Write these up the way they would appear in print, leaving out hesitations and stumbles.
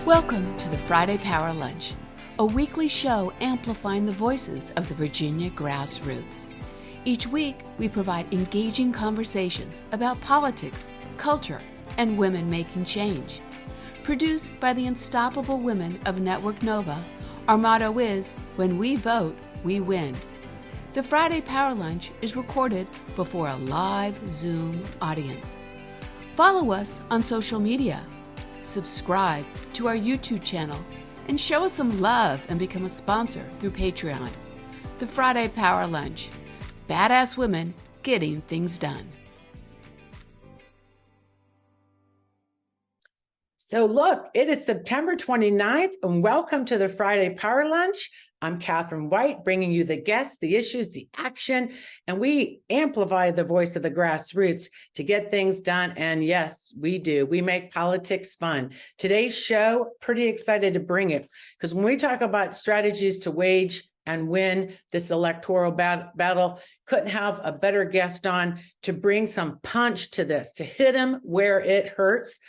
Welcome to the Friday Power Lunch, a weekly show amplifying the voices of the Virginia grassroots. Each week, we provide engaging conversations about politics, culture, and women making change. Produced by the unstoppable women of Network Nova, our motto is, when we vote, we win. The Friday Power Lunch is recorded before a live Zoom audience. Follow us on social media. Subscribe to our YouTube channel and show us some love and become a sponsor through Patreon. The Friday Power Lunch. Badass women getting things done. So look, it is September 29th, and welcome to the Friday Power Lunch. I'm Catherine White, bringing you the guests, the issues, the action, and we amplify the voice of the grassroots to get things done. And yes, we do. We make politics fun. Today's show, pretty excited to bring it, because when we talk about strategies to wage and win this electoral battle, couldn't have a better guest on to bring some punch to this, to hit him where it hurts.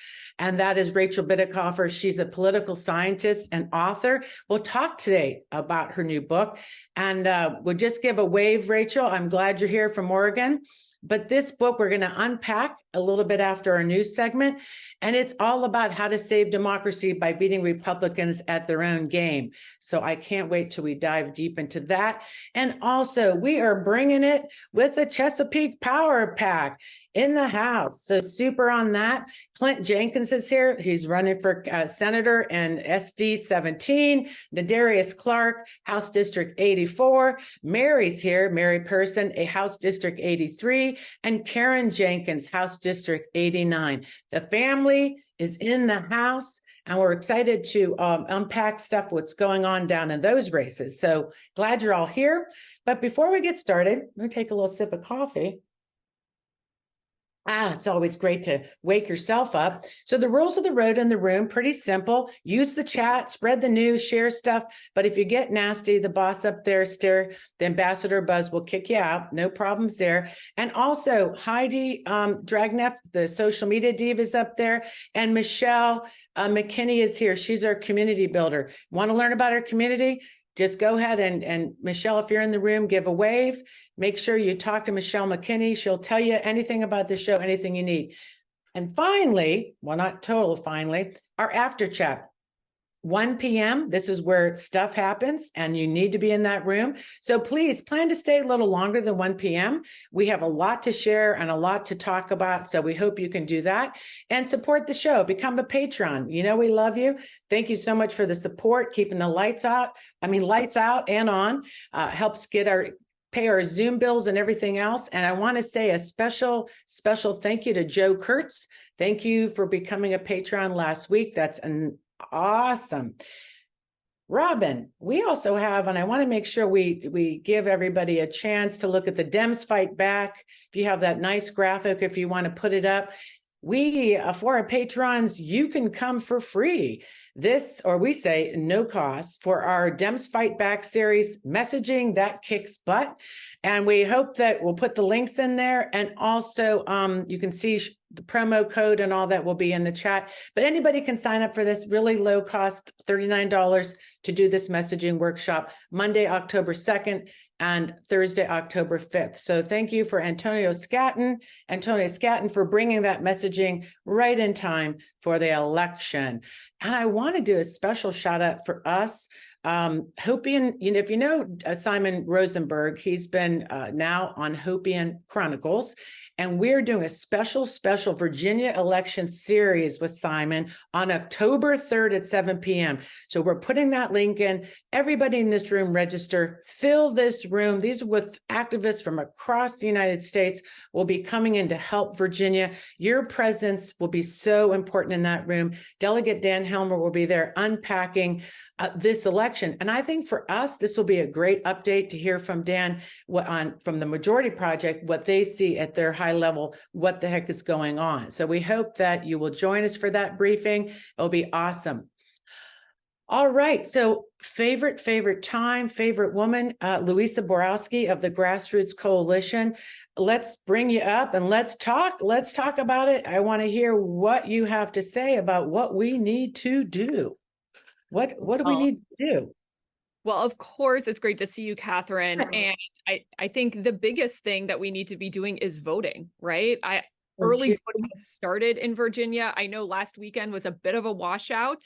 And that is Rachel Bitecofer. She's a political scientist and author. We'll talk today about her new book. And we'll just give a wave, Rachel. I'm glad you're here from Oregon. But this book, we're going to unpack a little bit after our news segment. And it's all about how to save democracy by beating Republicans at their own game. So I can't wait till we dive deep into that. And also, we are bringing it with the Chesapeake Power Pack in the house. So super on that. Clint Jenkins is here. He's running for senator in SD 17. Nadarius Clark, House District 84. Mary's here, Mary Person, a House District 83. And Karen Jenkins, House District 89. The family is in the house, and we're excited to unpack stuff, what's going on down in those races. So glad you're all here. But before we get started, I'm going to take a little sip of coffee. It's always great to wake yourself up. So the rules of the road in the room, pretty simple. Use the chat, spread the news, share stuff. But if you get nasty, the boss up there, the Ambassador Buzz will kick you out. No problems there. And also Heidi Dragneff, the social media diva, is up there. And Michelle McKinney is here. She's our community builder. Want to learn about our community? Just go ahead and Michelle, if you're in the room, give a wave. Make sure you talk to Michelle McKinney. She'll tell you anything about the show, anything you need. And finally, well, not total finally, our after chat. 1 p.m. This is where stuff happens, and you need to be in that room. So please plan to stay a little longer than 1 p.m. We have a lot to share and a lot to talk about, so we hope you can do that and support the show. Become a patron. You know we love you. Thank you so much for the support, keeping the lights out and on. Helps pay our Zoom bills and everything else. And I want to say a special thank you to Joe Kurtz. Thank you for becoming a patron last week. That's awesome. Robin, we also have, and I want to make sure we give everybody a chance to look at the Dems Fight Back. If you have that nice graphic, if you want to put it up, for our patrons, you can come for free. We say no cost for our Dems Fight Back series, messaging that kicks butt. And we hope that we'll put the links in there. And also you can see the promo code and all that will be in the chat. But anybody can sign up for this really low cost, $39 to do this messaging workshop, Monday, October 2nd and Thursday, October 5th. So thank you for Antonio Scatton for bringing that messaging right in time for the election. And I want to do a special shout out for us. Hopian, if you know Simon Rosenberg, he's been now on Hopian Chronicles, and we're doing a special Virginia election series with Simon on October 3rd at 7 p.m. So we're putting that link in. Everybody in this room register, fill this room. These are with activists from across the United States will be coming in to help Virginia. Your presence will be so important in that room. Delegate Dan Helmer will be there unpacking this election. And I think for us, this will be a great update to hear from Dan from the Majority Project, what they see at their high level, what the heck is going on. So we hope that you will join us for that briefing. It'll be awesome. All right. So favorite time, favorite woman, LUISA Boyarski of the Grassroots Coalition. Let's bring you up and let's talk about it. I want to hear what you have to say about what we need to do. What do we need to do? Well, of course, it's great to see you, Catherine. And I think the biggest thing that we need to be doing is voting, right? Early voting started in Virginia. I know last weekend was a bit of a washout,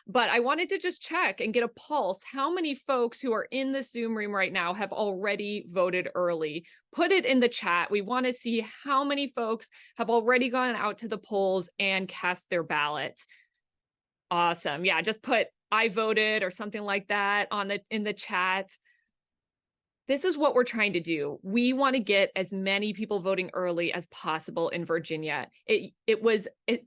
but I wanted to just check and get a pulse. How many folks who are in the Zoom room right now have already voted early? Put it in the chat. We want to see how many folks have already gone out to the polls and cast their ballots. Awesome. Yeah, just put I voted or something like that in the chat. This is what we're trying to do. We want to get as many people voting early as possible in Virginia. It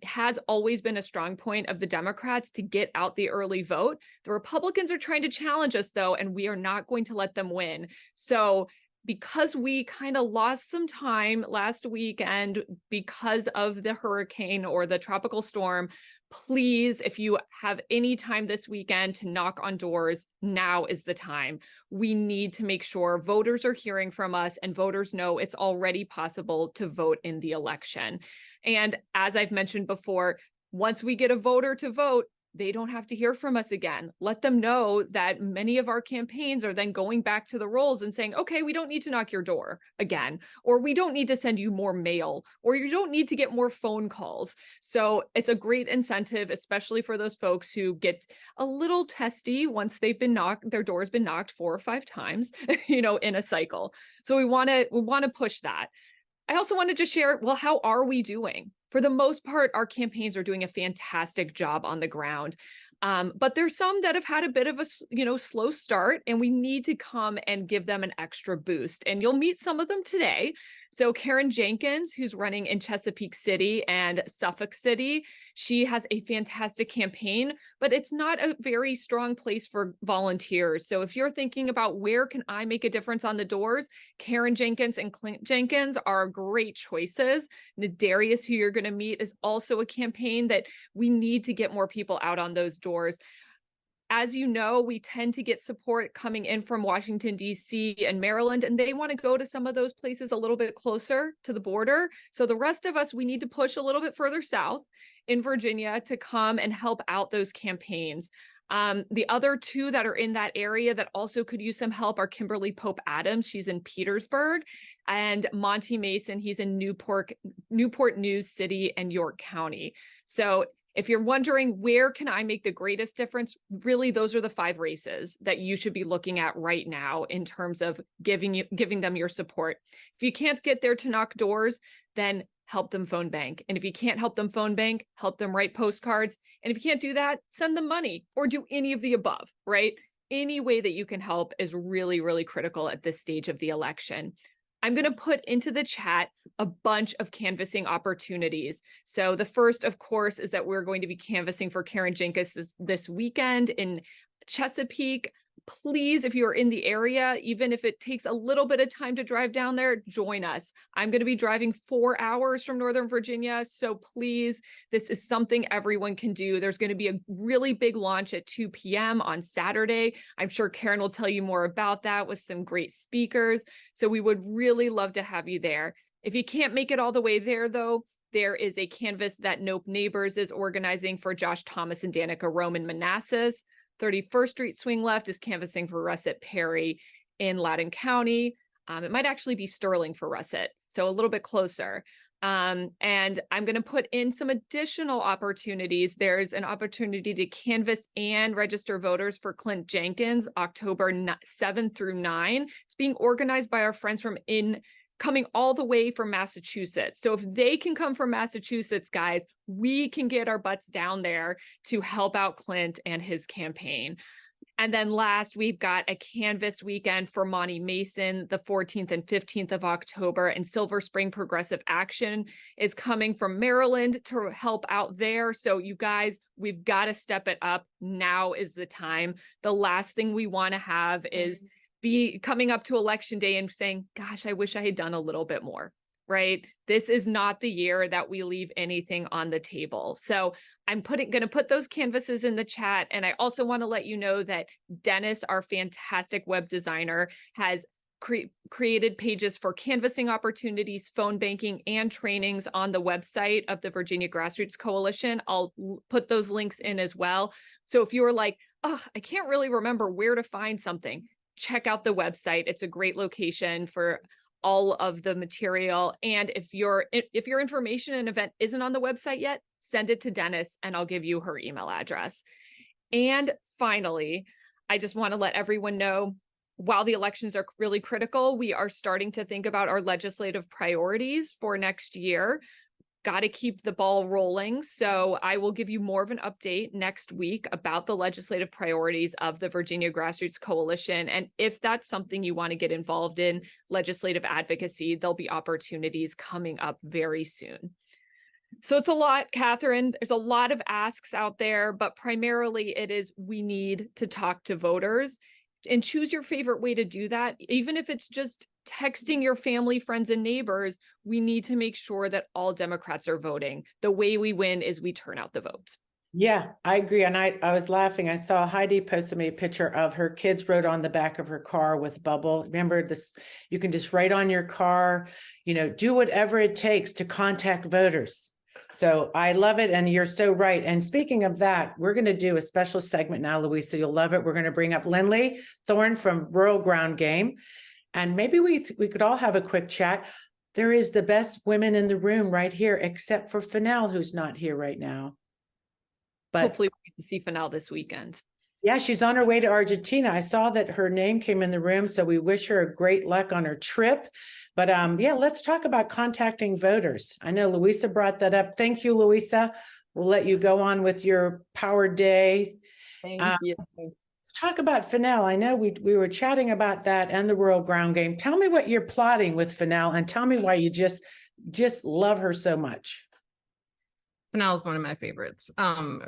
has always been a strong point of the Democrats to get out the early vote. The Republicans are trying to challenge us, though, and we are not going to let them win. So because we kind of lost some time last weekend because of the hurricane or the tropical storm, please, if you have any time this weekend to knock on doors, now is the time. We need to make sure voters are hearing from us and voters know it's already possible to vote in the election. And as I've mentioned before, once we get a voter to vote, they don't have to hear from us again. Let them know that many of our campaigns are then going back to the rolls and saying, okay, we don't need to knock your door again, or we don't need to send you more mail, or you don't need to get more phone calls. So it's a great incentive, especially for those folks who get a little testy once they've been knocked, their door's been knocked 4 or 5 times, in a cycle. So we want to push that. I also want to just share, well, how are we doing? For the most part, our campaigns are doing a fantastic job on the ground. But there's some that have had a bit of a slow start, and we need to come and give them an extra boost. And you'll meet some of them today. So Karen Jenkins, who's running in Chesapeake City and Suffolk City, she has a fantastic campaign, but it's not a very strong place for volunteers. So if you're thinking about where can I make a difference on the doors, Karen Jenkins and Clint Jenkins are great choices. Nadarius, who you're going to meet, is also a campaign that we need to get more people out on those doors. As you know, we tend to get support coming in from Washington, D.C. and Maryland, and they want to go to some of those places a little bit closer to the border. So the rest of us, we need to push a little bit further south in Virginia to come and help out those campaigns. The other two that are in that area that also could use some help are Kimberly Pope Adams. She's in Petersburg, and Monty Mason. He's in Newport News City and York County. So if you're wondering where can I make the greatest difference, really those are the 5 races that you should be looking at right now in terms of giving them your support. If you can't get there to knock doors, then help them phone bank. And if you can't help them phone bank, help them write postcards. And if you can't do that, send them money or do any of the above, right? Any way that you can help is really, really critical at this stage of the election. I'm going to put into the chat a bunch of canvassing opportunities. So the first, of course, is that we're going to be canvassing for Karen Jenkins this weekend in Chesapeake. Please, if you're in the area, even if it takes a little bit of time to drive down there, join us. I'm going to be driving 4 hours from Northern Virginia. So please, this is something everyone can do. There's going to be a really big launch at 2 p.m. on Saturday. I'm sure Karen will tell you more about that with some great speakers. So we would really love to have you there. If you can't make it all the way there, though, there is a canvas that Nope Neighbors is organizing for Josh Thomas and Danica Rome in Manassas. 31st Street Swing Left is canvassing for Russet Perry in Loudoun County. It might actually be Sterling for Russet, so a little bit closer. And I'm going to put in some additional opportunities. There's an opportunity to canvass and register voters for Clint Jenkins, October 7th through 9. It's being organized by our friends coming all the way from Massachusetts. So if they can come from Massachusetts, guys, we can get our butts down there to help out Clint and his campaign. And then last, we've got a canvas weekend for Monty Mason, the 14th and 15th of October, and Silver Spring Progressive Action is coming from Maryland to help out there. So you guys, we've got to step it up. Now is the time. The last thing we want to have is be coming up to election day and saying, gosh, I wish I had done a little bit more, right? This is not the year that we leave anything on the table. So I'm going to put those canvases in the chat. And I also want to let you know that Dennis, our fantastic web designer, has created pages for canvassing opportunities, phone banking, and trainings on the website of the Virginia Grassroots Coalition. I'll put those links in as well. So if you're like, oh, I can't really remember where to find something, check out the website. It's a great location for all of the material. And if your information and event isn't on the website yet, send it to Dennis and I'll give you her email address. And finally, I just want to let everyone know, while the elections are really critical, we are starting to think about our legislative priorities for next year. Got to keep the ball rolling. So I will give you more of an update next week about the legislative priorities of the Virginia Grassroots Coalition. And if that's something you want to get involved in, legislative advocacy, there'll be opportunities coming up very soon. So it's a lot, Katherine. There's a lot of asks out there, but primarily it is we need to talk to voters. And choose your favorite way to do that. Even if it's just texting your family, friends, and neighbors, we need to make sure that all Democrats are voting. The way we win is we turn out the votes. Yeah, I agree. And I was laughing. I saw Heidi posted me a picture of her kids wrote on the back of her car with bubble. Remember this, you can just write on your car, do whatever it takes to contact voters. So I love it. And you're so right. And speaking of that, we're going to do a special segment now, Louisa. You'll love it. We're going to bring up LYNLEE THORNE from rural GroundGame. And maybe we could all have a quick chat. There is the best women in the room right here, except for Fennell, who's not here right now. But hopefully we get to see Fennell this weekend. Yeah, she's on her way to Argentina. I saw that her name came in the room, so we wish her great luck on her trip. But yeah, let's talk about contacting voters. I know Louisa brought that up. Thank you, Louisa. We'll let you go on with your power day. Thank you. Let's talk about Fennell. I know we were chatting about that and the rural GroundGame. Tell me what you're plotting with Fennell and tell me why you just love her so much. Fennell is one of my favorites,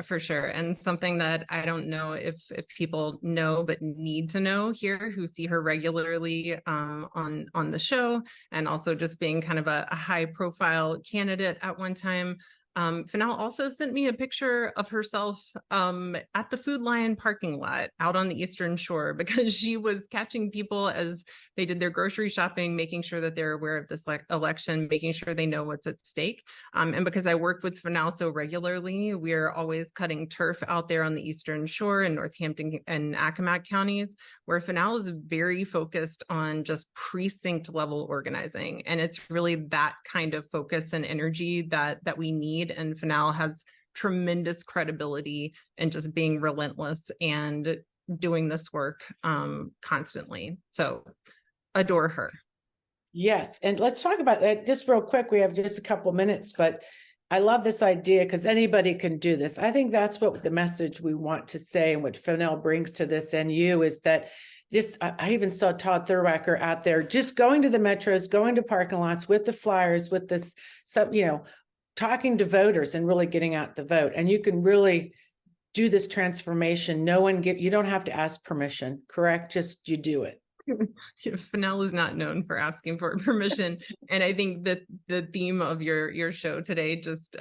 for sure. And something that I don't know if people know, but need to know here who see her regularly on the show, and also just being kind of a high profile candidate at one time. Fennell also sent me a picture of herself at the Food Lion parking lot out on the Eastern Shore, because she was catching people as they did their grocery shopping, making sure that they're aware of this election, making sure they know what's at stake. And because I worked with Fennell so regularly, we're always cutting turf out there on the Eastern Shore in Northampton and Accomack counties, where Fennell is very focused on just precinct level organizing. And it's really that kind of focus and energy that we need. And Fennell has tremendous credibility in just being relentless and doing this work constantly. So adore her. Yes. And let's talk about that just real quick. We have just a couple minutes, but I love this idea because anybody can do this. I think that's what the message we want to say and what Fennell brings to this NU is that I even saw Todd Thurwacker out there just going to the metros, going to parking lots with the flyers, with this, talking to voters and really getting out the vote. And you can really do this transformation. You don't have to ask permission, correct? Just you do it. Fennell is not known for asking for permission. And I think that the theme of your show today, just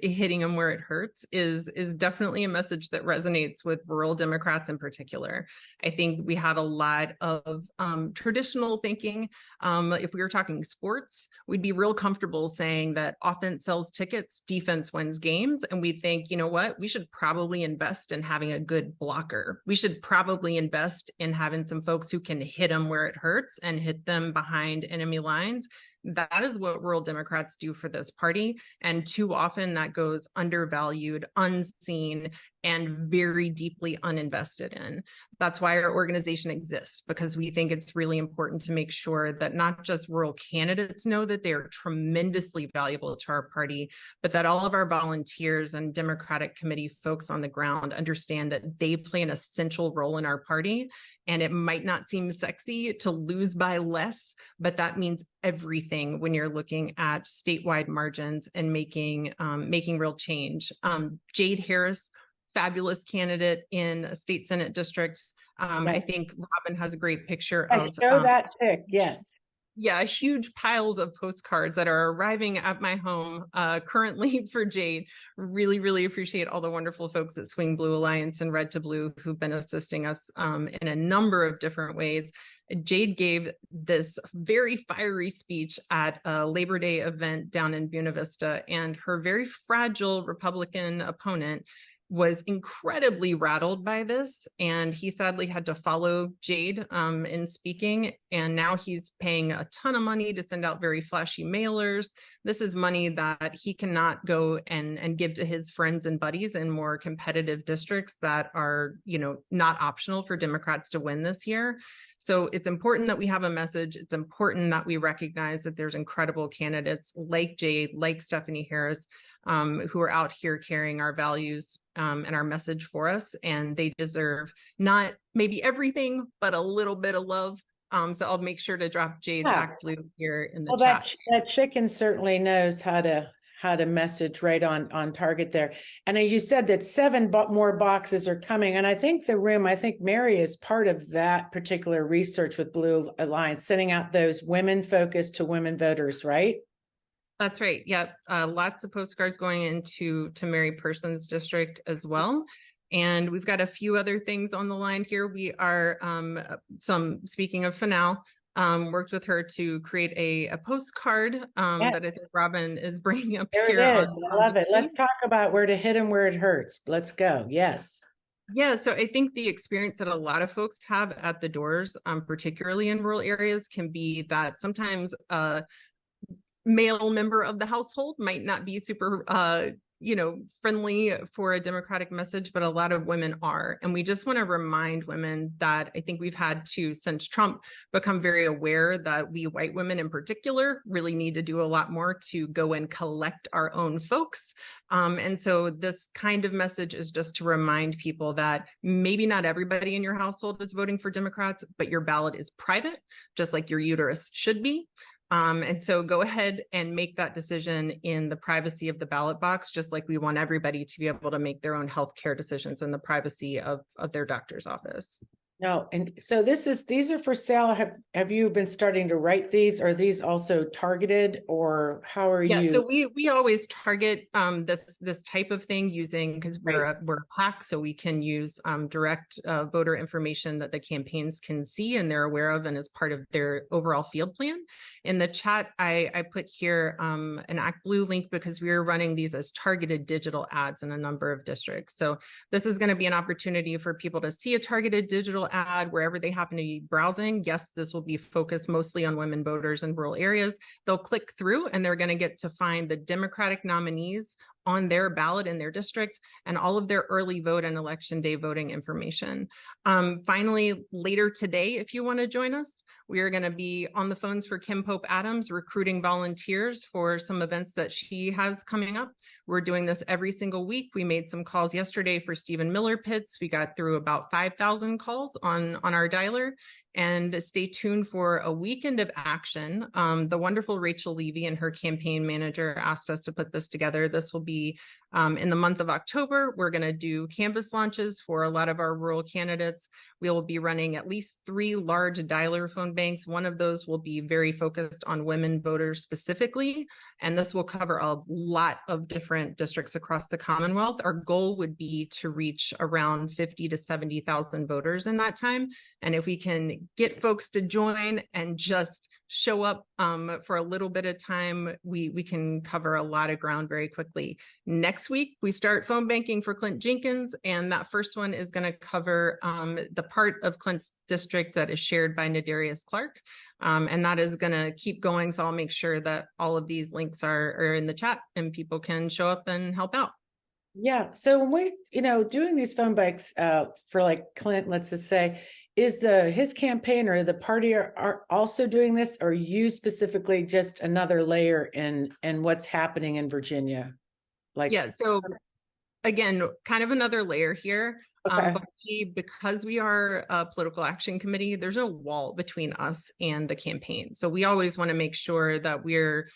hitting them where it hurts, is definitely a message that resonates with rural Democrats in particular. I think we have a lot of traditional thinking. If we were talking sports, we'd be real comfortable saying that offense sells tickets, defense wins games. And we think, you know what, we should probably invest in having a good blocker. We should probably invest in having some folks who can hit them where it hurts and hit them behind enemy lines. That is what rural Democrats do for this party. And too often that goes undervalued, unseen, and very deeply uninvested in. That's why our organization exists, because we think it's really important to make sure that not just rural candidates know that they're tremendously valuable to our party, but that all of our volunteers and Democratic Committee folks on the ground understand that they play an essential role in our party. And it might not seem sexy to lose by less, but that means everything when you're looking at statewide margins and making real change. Jade Harris, fabulous candidate in a state Senate district. Right. I think Robin has a great picture of show that pic. Yes. Yeah, huge piles of postcards that are arriving at my home currently for Jade. Really, really appreciate all the wonderful folks at Swing Blue Alliance and Red to Blue who've been assisting us in a number of different ways. Jade gave this very fiery speech at a Labor Day event down in Buena Vista, and her very fragile Republican opponent was incredibly rattled by this, and he sadly had to follow Jade in speaking, and now he's paying a ton of money to send out very flashy mailers. This is money that he cannot go and give to his friends and buddies in more competitive districts that are, not optional for Democrats to win this year. So it's important that we have a message. It's important that we recognize that there's incredible candidates like Jade, like Stephanie Harris, who are out here carrying our values and our message for us, and they deserve not maybe everything, but a little bit of love. So I'll make sure to drop Jade's Act Blue here in the chat. That chicken certainly knows how to message right on target there. And as you said, that 7 more boxes are coming, and I think Mary is part of that particular research with Blue Alliance, sending out those women focused to women voters, right? That's right. Yep. Lots of postcards going into Mary Person's district as well. And we've got a few other things on the line here. We are speaking of Fanal, worked with her to create a postcard that I think Robin is bringing up there here. It is. I love it. Let's talk about where to hit them where it hurts. Let's go. Yes. Yeah, so I think the experience that a lot of folks have at the doors, particularly in rural areas, can be that sometimes male member of the household might not be super friendly for a Democratic message, but a lot of women are. And we just want to remind women that I think we've had to, since Trump, become very aware that we white women in particular really need to do a lot more to go and collect our own folks. And so this kind of message is just to remind people that maybe not everybody in your household is voting for Democrats, but your ballot is private, just like your uterus should be. And so go ahead and make that decision in the privacy of the ballot box, just like we want everybody to be able to make their own healthcare decisions in the privacy of their doctor's office. No, and so these are for sale. Have you been starting to write these? Are these also targeted, or how are you? Yeah, so we always target this type of thing using, because we're a PAC, so we can use direct voter information that the campaigns can see and they're aware of and as part of their overall field plan. In the chat, I put here an Act Blue link because we are running these as targeted digital ads in a number of districts. So this is going to be an opportunity for people to see a targeted digital ad wherever they happen to be browsing. Yes, this will be focused mostly on women voters in rural areas. They'll click through and they're going to get to find the Democratic nominees on their ballot in their district and all of their early vote and election day voting information. Finally, later today, if you want to join us, we are going to be on the phones for Kim Pope Adams recruiting volunteers for some events that she has coming up. We're doing this every single week. We made some calls yesterday for Stephen Miller Pitts. We got through about 5,000 calls on our dialer. And stay tuned for a weekend of action. The wonderful Rachel Levy and her campaign manager asked us to put this together. This will be in the month of October. We're going to do canvas launches for a lot of our rural candidates. We will be running at least 3 large dialer phone banks. One of those will be very focused on women voters specifically, and this will cover a lot of different districts across the Commonwealth. Our goal would be to reach around 50 to 70,000 voters in that time. And if we can get folks to join and just show up for a little bit of time, we can cover a lot of ground very quickly. Next week, we start phone banking for Clint Jenkins, and that first one is going to cover the part of Clint's district that is shared by Nadarius Clark, and that is going to keep going. So I'll make sure that all of these links are in the chat and people can show up and help out. Yeah. So when we, doing these phone banks for like Clint, let's just say, is his campaign or the party are also doing this, or you specifically just another layer in what's happening in Virginia? So again, kind of another layer here. Okay. But because we are a political action committee, there's no wall between us and the campaign. So we always want to make sure that we're,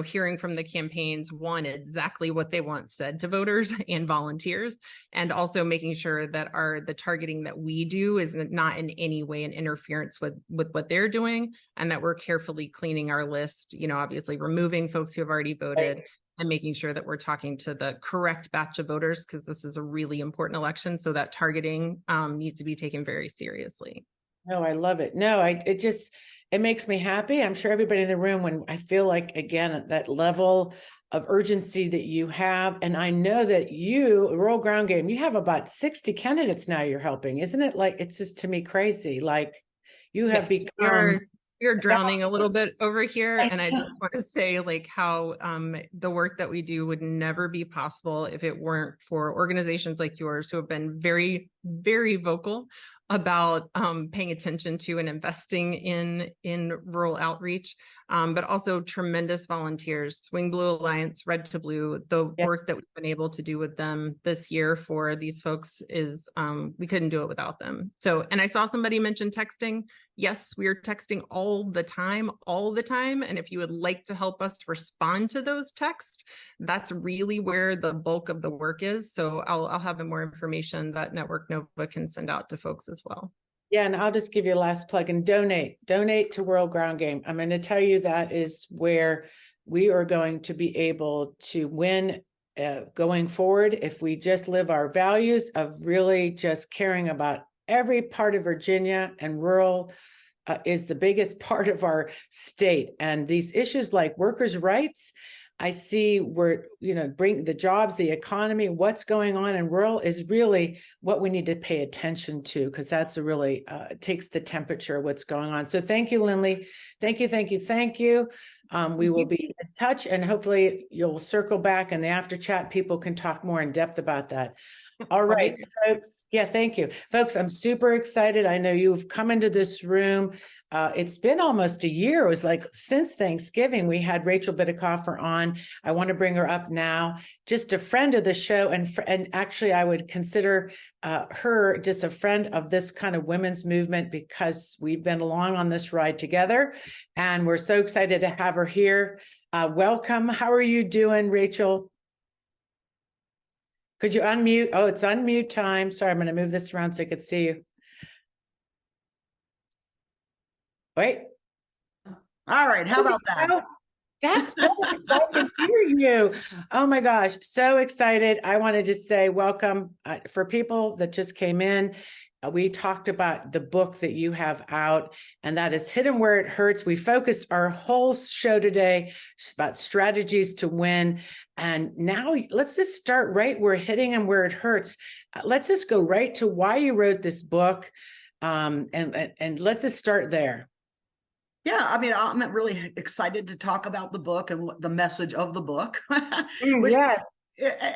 hearing from the campaigns, one, exactly what they want said to voters and volunteers, and also making sure that the targeting that we do is not in any way an interference with what they're doing, and that we're carefully cleaning our list, obviously removing folks who have already voted. Right. And making sure that we're talking to the correct batch of voters, because this is a really important election. So that targeting needs to be taken very seriously. No, I love it. No, it makes me happy. I'm sure everybody in the room, when I feel like, again, at that level of urgency that you have. And I know that you, Rural Ground Game, you have about 60 candidates now you're helping. Isn't it? Like, it's just to me crazy. Like, you have become. You're drowning a little bit over here. And I just want to say, like, how the work that we do would never be possible if it weren't for organizations like yours, who have been very, very vocal about paying attention to and investing in rural outreach, but also tremendous volunteers. Swing Blue Alliance, Red to Blue, the work that we've been able to do with them this year for these folks is, we couldn't do it without them. So, and I saw somebody mention texting. Yes, we are texting all the time. And if you would like to help us respond to those texts, that's really where the bulk of the work is. So I'll have more information that Network Nova can send out to folks as well. Yeah, and I'll just give you a last plug and donate to World Ground Game. I'm going to tell you that is where we are going to be able to win going forward if we just live our values of really just caring about every part of Virginia, and rural is the biggest part of our state. And these issues like workers' rights, I see where, bring the jobs, the economy, what's going on in rural is really what we need to pay attention to, because that's really takes the temperature of what's going on. So thank you, LYNLEE. Thank you. We will be in touch, and hopefully you'll circle back in the after chat. People can talk more in depth about that. All right, folks. Yeah, thank you. Folks, I'm super excited. I know you've come into this room. It's been almost a year. It was like since Thanksgiving, we had Rachel Bitecofer on. I want to bring her up now. Just a friend of the show. And actually, I would consider her just a friend of this kind of women's movement, because we've been along on this ride together. And we're so excited to have her here. Welcome. How are you doing, Rachel? Could you unmute? Oh, it's unmute time. Sorry, I'm going to move this around so I could see you. Wait. All right. How about that? That's so I can hear you. Oh my gosh. So excited. I wanted to say welcome for people that just came in. We talked about the book that you have out, and that is Hidden Where It Hurts. We focused our whole show today about strategies to win. And now let's just start right where hitting and where it hurts. Let's just go right to why you wrote this book. And let's just start there. Yeah, I mean, I'm really excited to talk about the book and what the message of the book.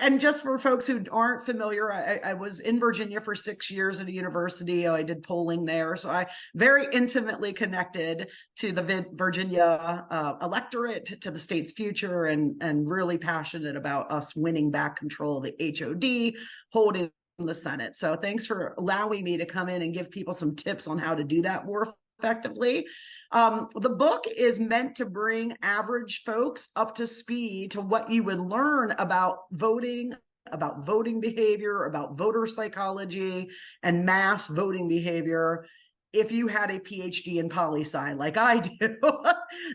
And just for folks who aren't familiar, I was in Virginia for 6 years at a university. I did polling there. So I very intimately connected to the Virginia electorate, to the state's future, and really passionate about us winning back control of the HOD, holding the Senate. So thanks for allowing me to come in and give people some tips on how to do that more effectively. The book is meant to bring average folks up to speed to what you would learn about voting behavior, about voter psychology, and mass voting behavior if you had a PhD in poli-sci like I do,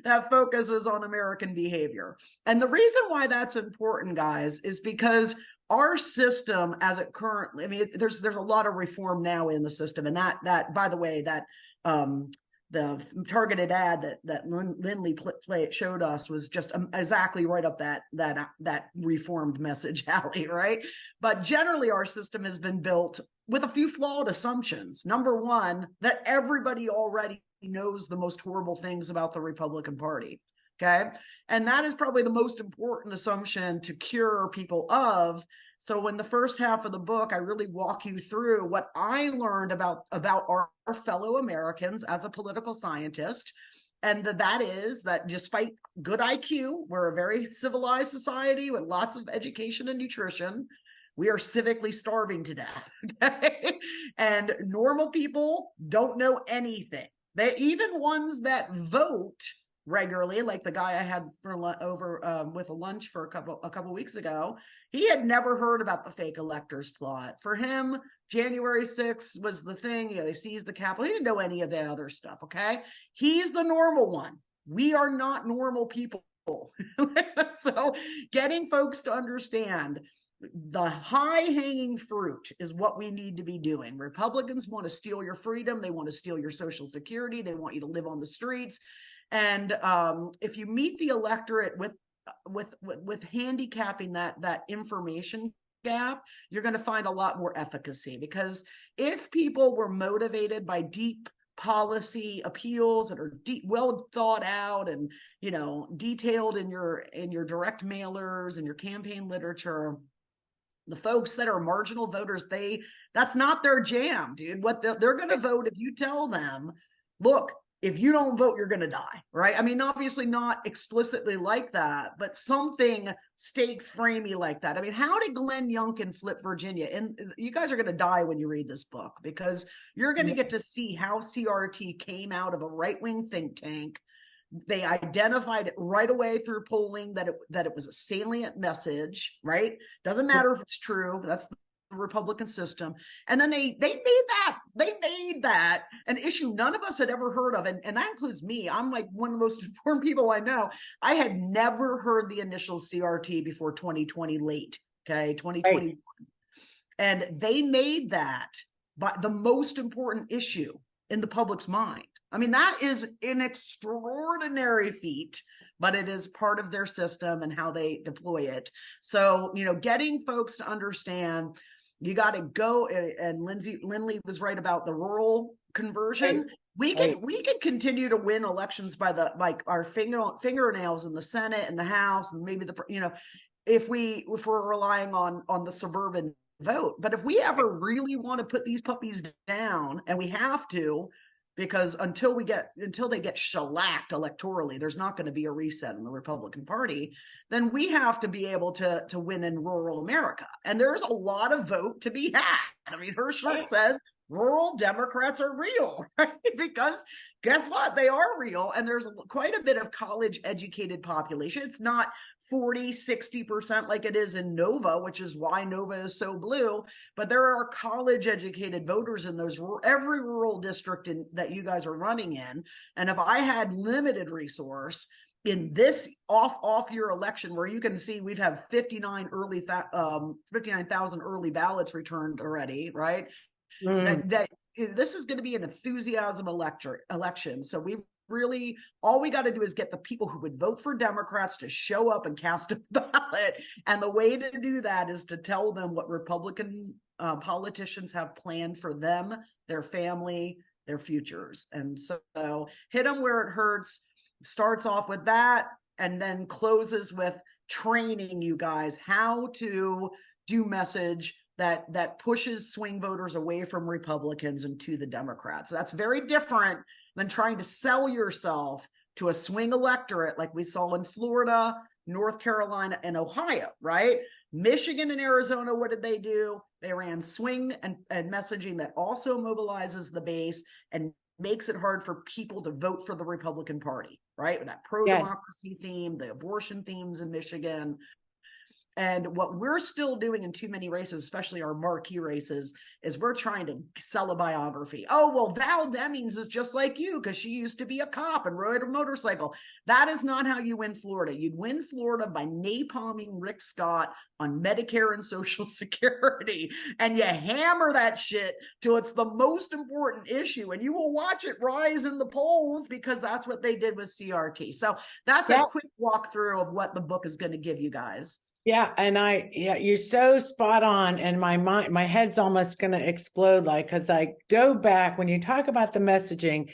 that focuses on American behavior. And the reason why that's important, guys, is because our system as it currently, I mean, there's a lot of reform now in the system. And that by the way, that the targeted ad that LYNLEE showed us was just exactly right up that reformed message alley, right? But generally, our system has been built with a few flawed assumptions. Number one, that everybody already knows the most horrible things about the Republican Party. Okay. And that is probably the most important assumption to cure people of. So in the first half of the book, I really walk you through what I learned about our fellow Americans as a political scientist. And that is that despite good IQ, we're a very civilized society with lots of education and nutrition. We are civically starving to death. Okay? And normal people don't know anything. They, even ones that vote regularly, like the guy I had for with a lunch for a couple weeks ago, he had never heard about the fake electors plot. For him, January 6th was the thing. They seized the Capitol. He didn't know any of the other stuff. Okay, he's the normal one. We are not normal people. So, getting folks to understand the high-hanging fruit is what we need to be doing. Republicans want to steal your freedom. They want to steal your Social Security. They want you to live on the streets. And if you meet the electorate with handicapping that information gap, you're going to find a lot more efficacy. Because if people were motivated by deep policy appeals that are well thought out and, you know, detailed in your direct mailers and your campaign literature, the folks that are marginal voters, that's not their jam, dude. What they're going to vote if you tell them, look, if you don't vote, you're going to die, right? I mean, obviously not explicitly like that, but something stakes framey like that. I mean, how did Glenn Youngkin flip Virginia? And you guys are going to die when you read this book, because you're going to get to see how CRT came out of a right-wing think tank. They identified it right away through polling that it was a salient message, right? Doesn't matter if it's true. That's the Republican system. And then they made that an issue none of us had ever heard of. And that includes me. I'm like one of the most informed people I know. I had never heard the initial CRT before 2020 late, okay, 2021. Right. And they made that the most important issue in the public's mind. I mean, that is an extraordinary feat, but it is part of their system and how they deploy it. So, you know, getting folks to understand, you got to go. And LYNLEE was right about the rural conversion. Right. We can continue to win elections by our fingernails in the Senate and the House, and maybe if we're relying on the suburban vote. But if we ever really want to put these puppies down, and we have to, because until they get shellacked electorally, there's not going to be a reset in the Republican Party, then we have to be able to win in rural America. And there's a lot of vote to be had. I mean, Hirschberg says rural Democrats are real, right? Because guess what? They are real. And there's quite a bit of college educated population. It's not 40-60% like it is in Nova, which is why Nova is so blue, but there are college educated voters in every rural district that you guys are running in. And if I had limited resource in this off year election, where you can see we've had 59,000 early ballots returned already, right? That this is going to be an enthusiasm election. So all we got to do is get the people who would vote for Democrats to show up and cast a ballot. And the way to do that is to tell them what Republican politicians have planned for them, their family, their futures. And so hit them where it hurts, starts off with that, and then closes with training you guys how to do message that pushes swing voters away from Republicans and to the Democrats. That's very different than trying to sell yourself to a swing electorate like we saw in Florida, North Carolina, and Ohio, right? Michigan and Arizona, what did they do? They ran swing and messaging that also mobilizes the base and makes it hard for people to vote for the Republican Party, right? With that pro-democracy theme, the abortion themes in Michigan. And what we're still doing in too many races, especially our marquee races, is we're trying to sell a biography. Oh, well, Val Demings is just like you because she used to be a cop and rode a motorcycle. That is not how you win Florida. You'd win Florida by napalming Rick Scott on Medicare and Social Security. And you hammer that shit till it's the most important issue. And you will watch it rise in the polls because that's what they did with CRT. So that's a quick walkthrough of what the book is going to give you guys. Yeah. And you're so spot on. And my head's almost going to explode, because I go back when you talk about the messaging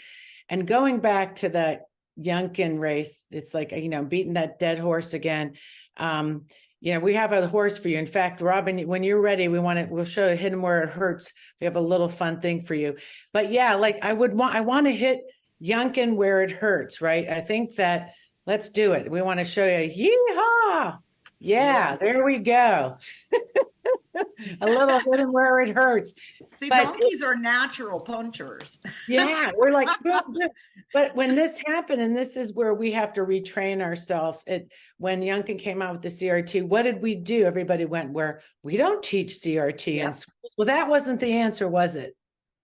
and going back to that Youngkin race, it's like, beating that dead horse again. We have a horse for you. In fact, Robin, when you're ready, we'll show hit him where it hurts. We have a little fun thing for you, but I want to hit Youngkin where it hurts. Right. I think that let's do it. We want to show you. Yeehaw. Yeah, yes. There we go. A little hit him where it hurts. See, donkeys are natural punchers. Yeah, we're like, but when this happened, and this is where we have to retrain ourselves. When Youngkin came out with the CRT, what did we do? Everybody went where we don't teach CRT in schools. Well, that wasn't the answer, was it?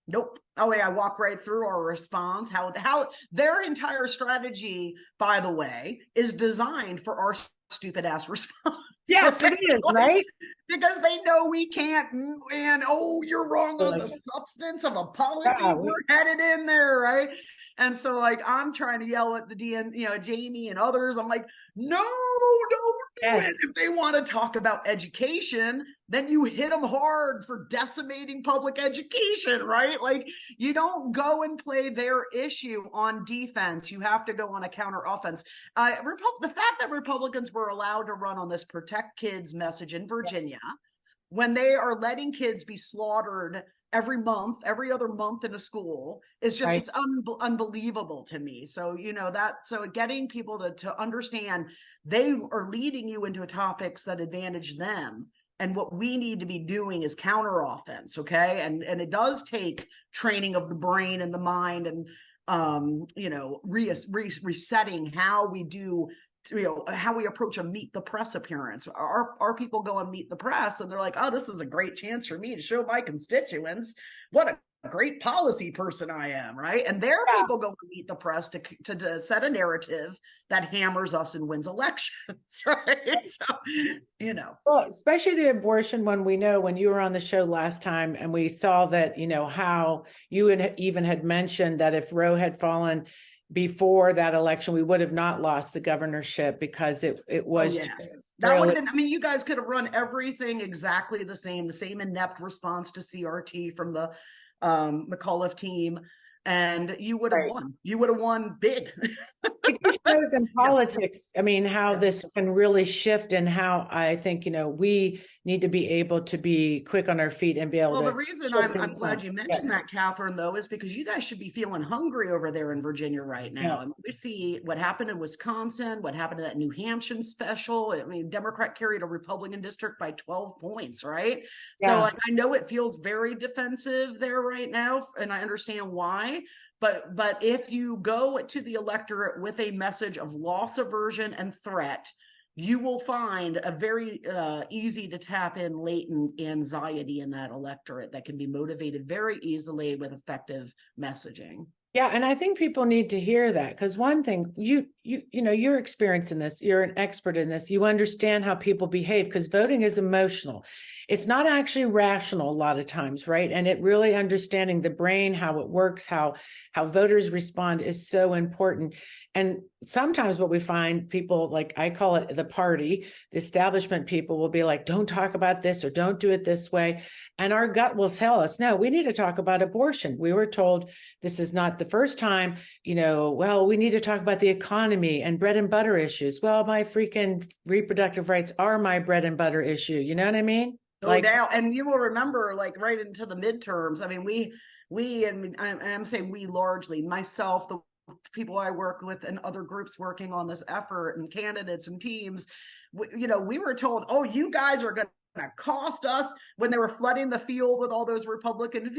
Nope. Oh, yeah, I walk right through our response. How their entire strategy, by the way, is designed for our stupid ass response. Yes, it is, right? Because they know we can't, and oh, you're wrong on the substance of a policy. We're headed in there, right? And so, like, I'm trying to yell at the DN, Jamie and others. I'm like, no, don't do it. If they want to talk about education, then you hit them hard for decimating public education, right? Like, you don't go and play their issue on defense. You have to go on a counter offense. The fact that Republicans were allowed to run on this protect kids message in Virginia, when they are letting kids be slaughtered every other month in a school, is just, it's unbelievable to me. So, so getting people to understand they are leading you into topics that advantage them. And what we need to be doing is counter offense. Okay. And it does take training of the brain and the mind and, resetting how we do, how we approach a meet the press appearance. Our people go and meet the press and they're like, oh, this is a great chance for me to show my constituents what a great policy person I am, right? And their people go and meet the press to set a narrative that hammers us and wins elections, right? So, Well, especially the abortion one, we know when you were on the show last time and we saw that, how you even had mentioned that if Roe had fallen before that election, we would have not lost the governorship because it was that would have been, you guys could have run everything exactly the same inept response to CRT from the McAuliffe team, and you would have won. You would have won big. It just shows in politics, how this can really shift, and how I think, we need to be able to be quick on our feet and be able to. Well, the reason I'm glad you mentioned that, Catherine, though, is because you guys should be feeling hungry over there in Virginia right now. Yes. We see what happened in Wisconsin, what happened to that New Hampshire special. Democrat carried a Republican district by 12 points, right? So I know it feels very defensive there right now, and I understand why. But if you go to the electorate with a message of loss aversion and threat, you will find a very easy to tap in latent anxiety in that electorate that can be motivated very easily with effective messaging. Yeah, and I think people need to hear that, because one thing, you're experienced in this, you're an expert in this, you understand how people behave, because voting is emotional. It's not actually rational a lot of times, right? And it really understanding the brain, how it works, how voters respond is so important. And sometimes what we find, people, like I call it the party, the establishment people will be like, don't talk about this or don't do it this way. And our gut will tell us, no, we need to talk about abortion. We were told this is not the first time, well, we need to talk about the economy and bread and butter issues. Well, my freaking reproductive rights are my bread and butter issue. You know what I mean? No doubt. And you will remember, like, right into the midterms. I'm saying we largely, myself, the people I work with and other groups working on this effort and candidates and teams, we were told, oh, you guys are going to cost us, when they were flooding the field with all those Republican,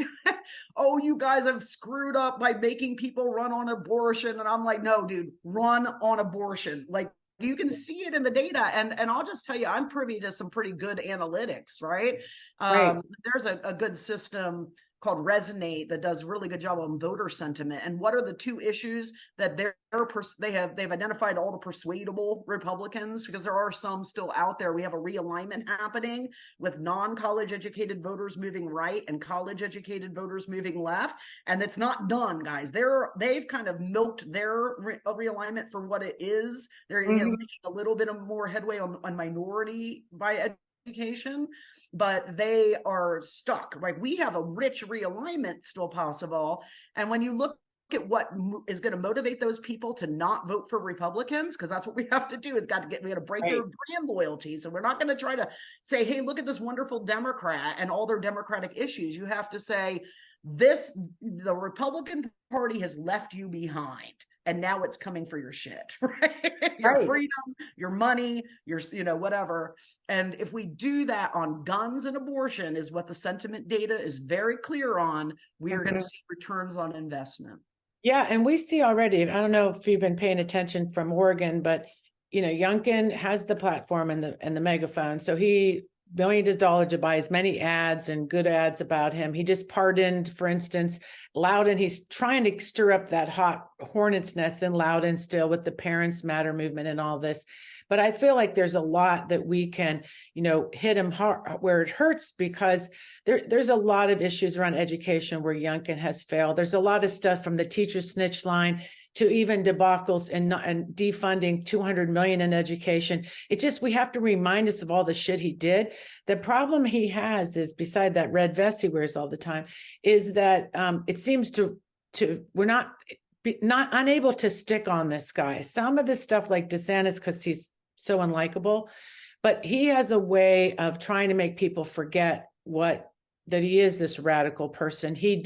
oh, you guys have screwed up by making people run on abortion. And I'm like, no, dude, run on abortion. Like, you can see it in the data. And I'll just tell you, I'm privy to some pretty good analytics, right? There's a good system called Resonate that does a really good job on voter sentiment. And what are the two issues that they've identified all the persuadable Republicans, because there are some still out there. We have a realignment happening with non-college educated voters moving right and college educated voters moving left. And it's not done, guys. They've kind of milked their realignment for what it is. They're making a little bit of more headway on minority by education, but they are stuck, right? We have a rich realignment still possible. And when you look at what is going to motivate those people to not vote for Republicans, because that's what we have to do, is we got to break their brand loyalty. So we're not going to try to say, hey, look at this wonderful Democrat and all their Democratic issues. You have to say, the Republican Party has left you behind, and now it's coming for your shit, right? Your freedom, your money, your, whatever. And if we do that on guns and abortion, is what the sentiment data is very clear on, we are going to see returns on investment. Yeah. And we see already, I don't know if you've been paying attention from Oregon, but, Youngkin has the platform and the megaphone. So he millions of dollars to buy as many ads and good ads about him. He just pardoned, for instance, Loudon. He's trying to stir up that hot hornet's nest in Loudoun still with the Parents Matter movement and all this. But I feel like there's a lot that we can, hit him hard where it hurts, because there's a lot of issues around education where Youngkin has failed. There's a lot of stuff from the teacher snitch line to even debacles and defunding $200 million in education. We have to remind us of all the shit he did. The problem he has is, beside that red vest he wears all the time, is that it seems we're not unable to stick on this guy. Some of this stuff, like DeSantis, because he's so unlikable, but he has a way of trying to make people forget that he is this radical person. He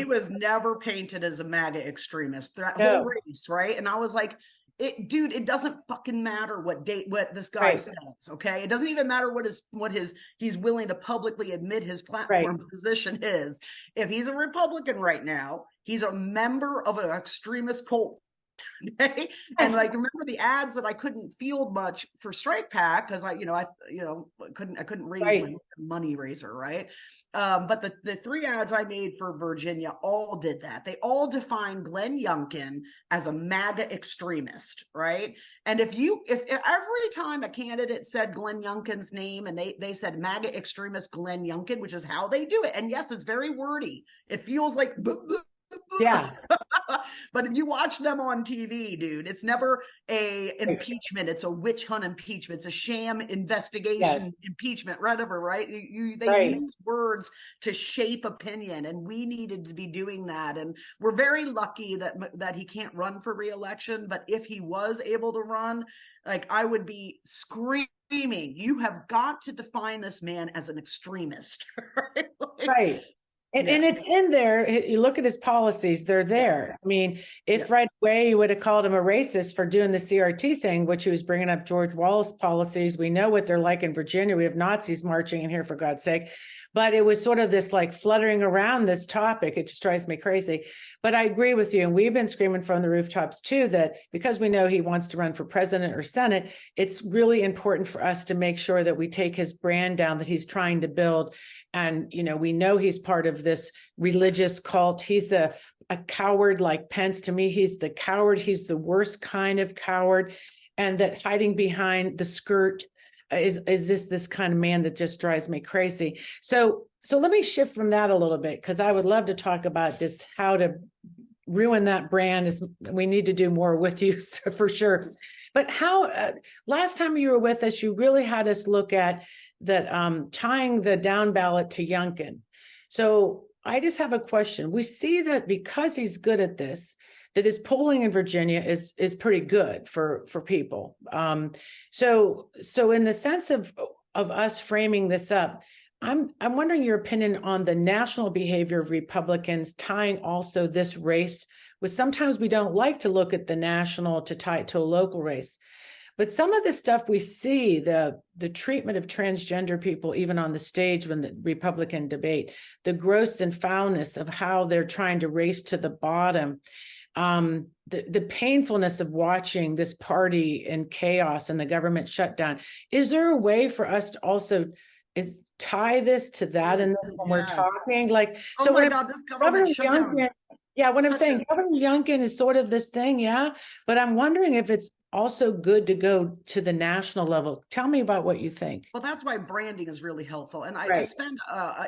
was never painted as a MAGA extremist. That whole race, right? And I was like, dude, it doesn't fucking matter what this guy says, okay? It doesn't even matter what he's willing to publicly admit his platform position is. If he's a Republican right now, he's a member of an extremist cult. Okay? And like, remember the ads that I couldn't field much for Strike Pack because I couldn't raise my money raiser, right? But the 3 ads I made for Virginia all did that. They all defined Glenn Youngkin as a MAGA extremist, right? And if every time a candidate said Glenn Youngkin's name and they said MAGA extremist Glenn Youngkin, which is how they do it, and yes, it's very wordy. It feels like yeah. But if you watch them on TV, dude, it's never a impeachment. It's a witch hunt impeachment. It's a sham investigation impeachment, whatever, right? They use words to shape opinion, and we needed to be doing that. And we're very lucky that he can't run for re-election. But if he was able to run, like, I would be screaming, you have got to define this man as an extremist. Right. And it's in there. You look at his policies, they're there. I mean, if right away you would have called him a racist for doing the CRT thing, which he was bringing up George Wallace policies. We know what they're like in Virginia. We have Nazis marching in here, for God's sake. But it was sort of this like fluttering around this topic. It just drives me crazy. But I agree with you. And we've been screaming from the rooftops too, that because we know he wants to run for president or Senate, it's really important for us to make sure that we take his brand down that he's trying to build. And, we know he's part of this religious cult. He's a coward like Pence. To me, he's the coward. He's the worst kind of coward. And that hiding behind the skirt is this kind of man that just drives me crazy. So let me shift from that a little bit, because I would love to talk about just how to ruin that brand. We need to do more with you for sure. But how last time you were with us, you really had us look at that tying the down ballot to Youngkin. So I just have a question. We see that because he's good at this, that his polling in Virginia is pretty good for people. So in the sense of us framing this up, I'm wondering your opinion on the national behavior of Republicans tying also this race with, sometimes we don't like to look at the national to tie it to a local race. But some of the stuff we see, the treatment of transgender people, even on the stage when the Republican debate, the gross and foulness of how they're trying to race to the bottom, the painfulness of watching this party in chaos and the government shutdown. Is there a way for us to also tie this to that in this when we're talking? Like, oh so my God, this government shutdown. Yeah, when I'm saying Governor Youngkin is sort of this thing, but I'm wondering if it's also good to go to the national level. Tell me about what you think. Well, that's why branding is really helpful. And I spend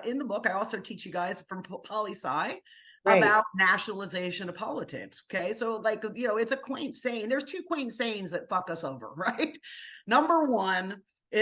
in the book, I also teach you guys from poli-sci about nationalization of politics. Okay. So like, it's a quaint saying. There's 2 quaint sayings that fuck us over, right? Number one,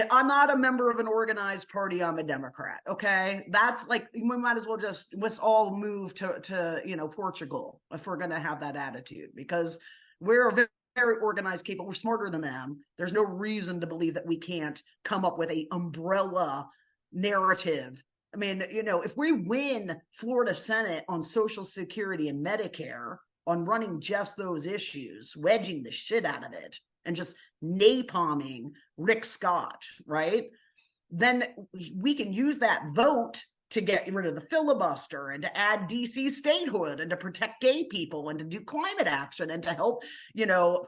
I'm not a member of an organized party. I'm a Democrat. Okay. That's like, we might as well let's all move to Portugal if we're going to have that attitude, because we're a very organized people. We're smarter than them. There's no reason to believe that we can't come up with a umbrella narrative. I mean, if we win Florida Senate on Social Security and Medicare, on running just those issues, wedging the shit out of it, and just napalming Rick Scott, right? Then we can use that vote to get rid of the filibuster and to add DC statehood and to protect gay people and to do climate action and to help,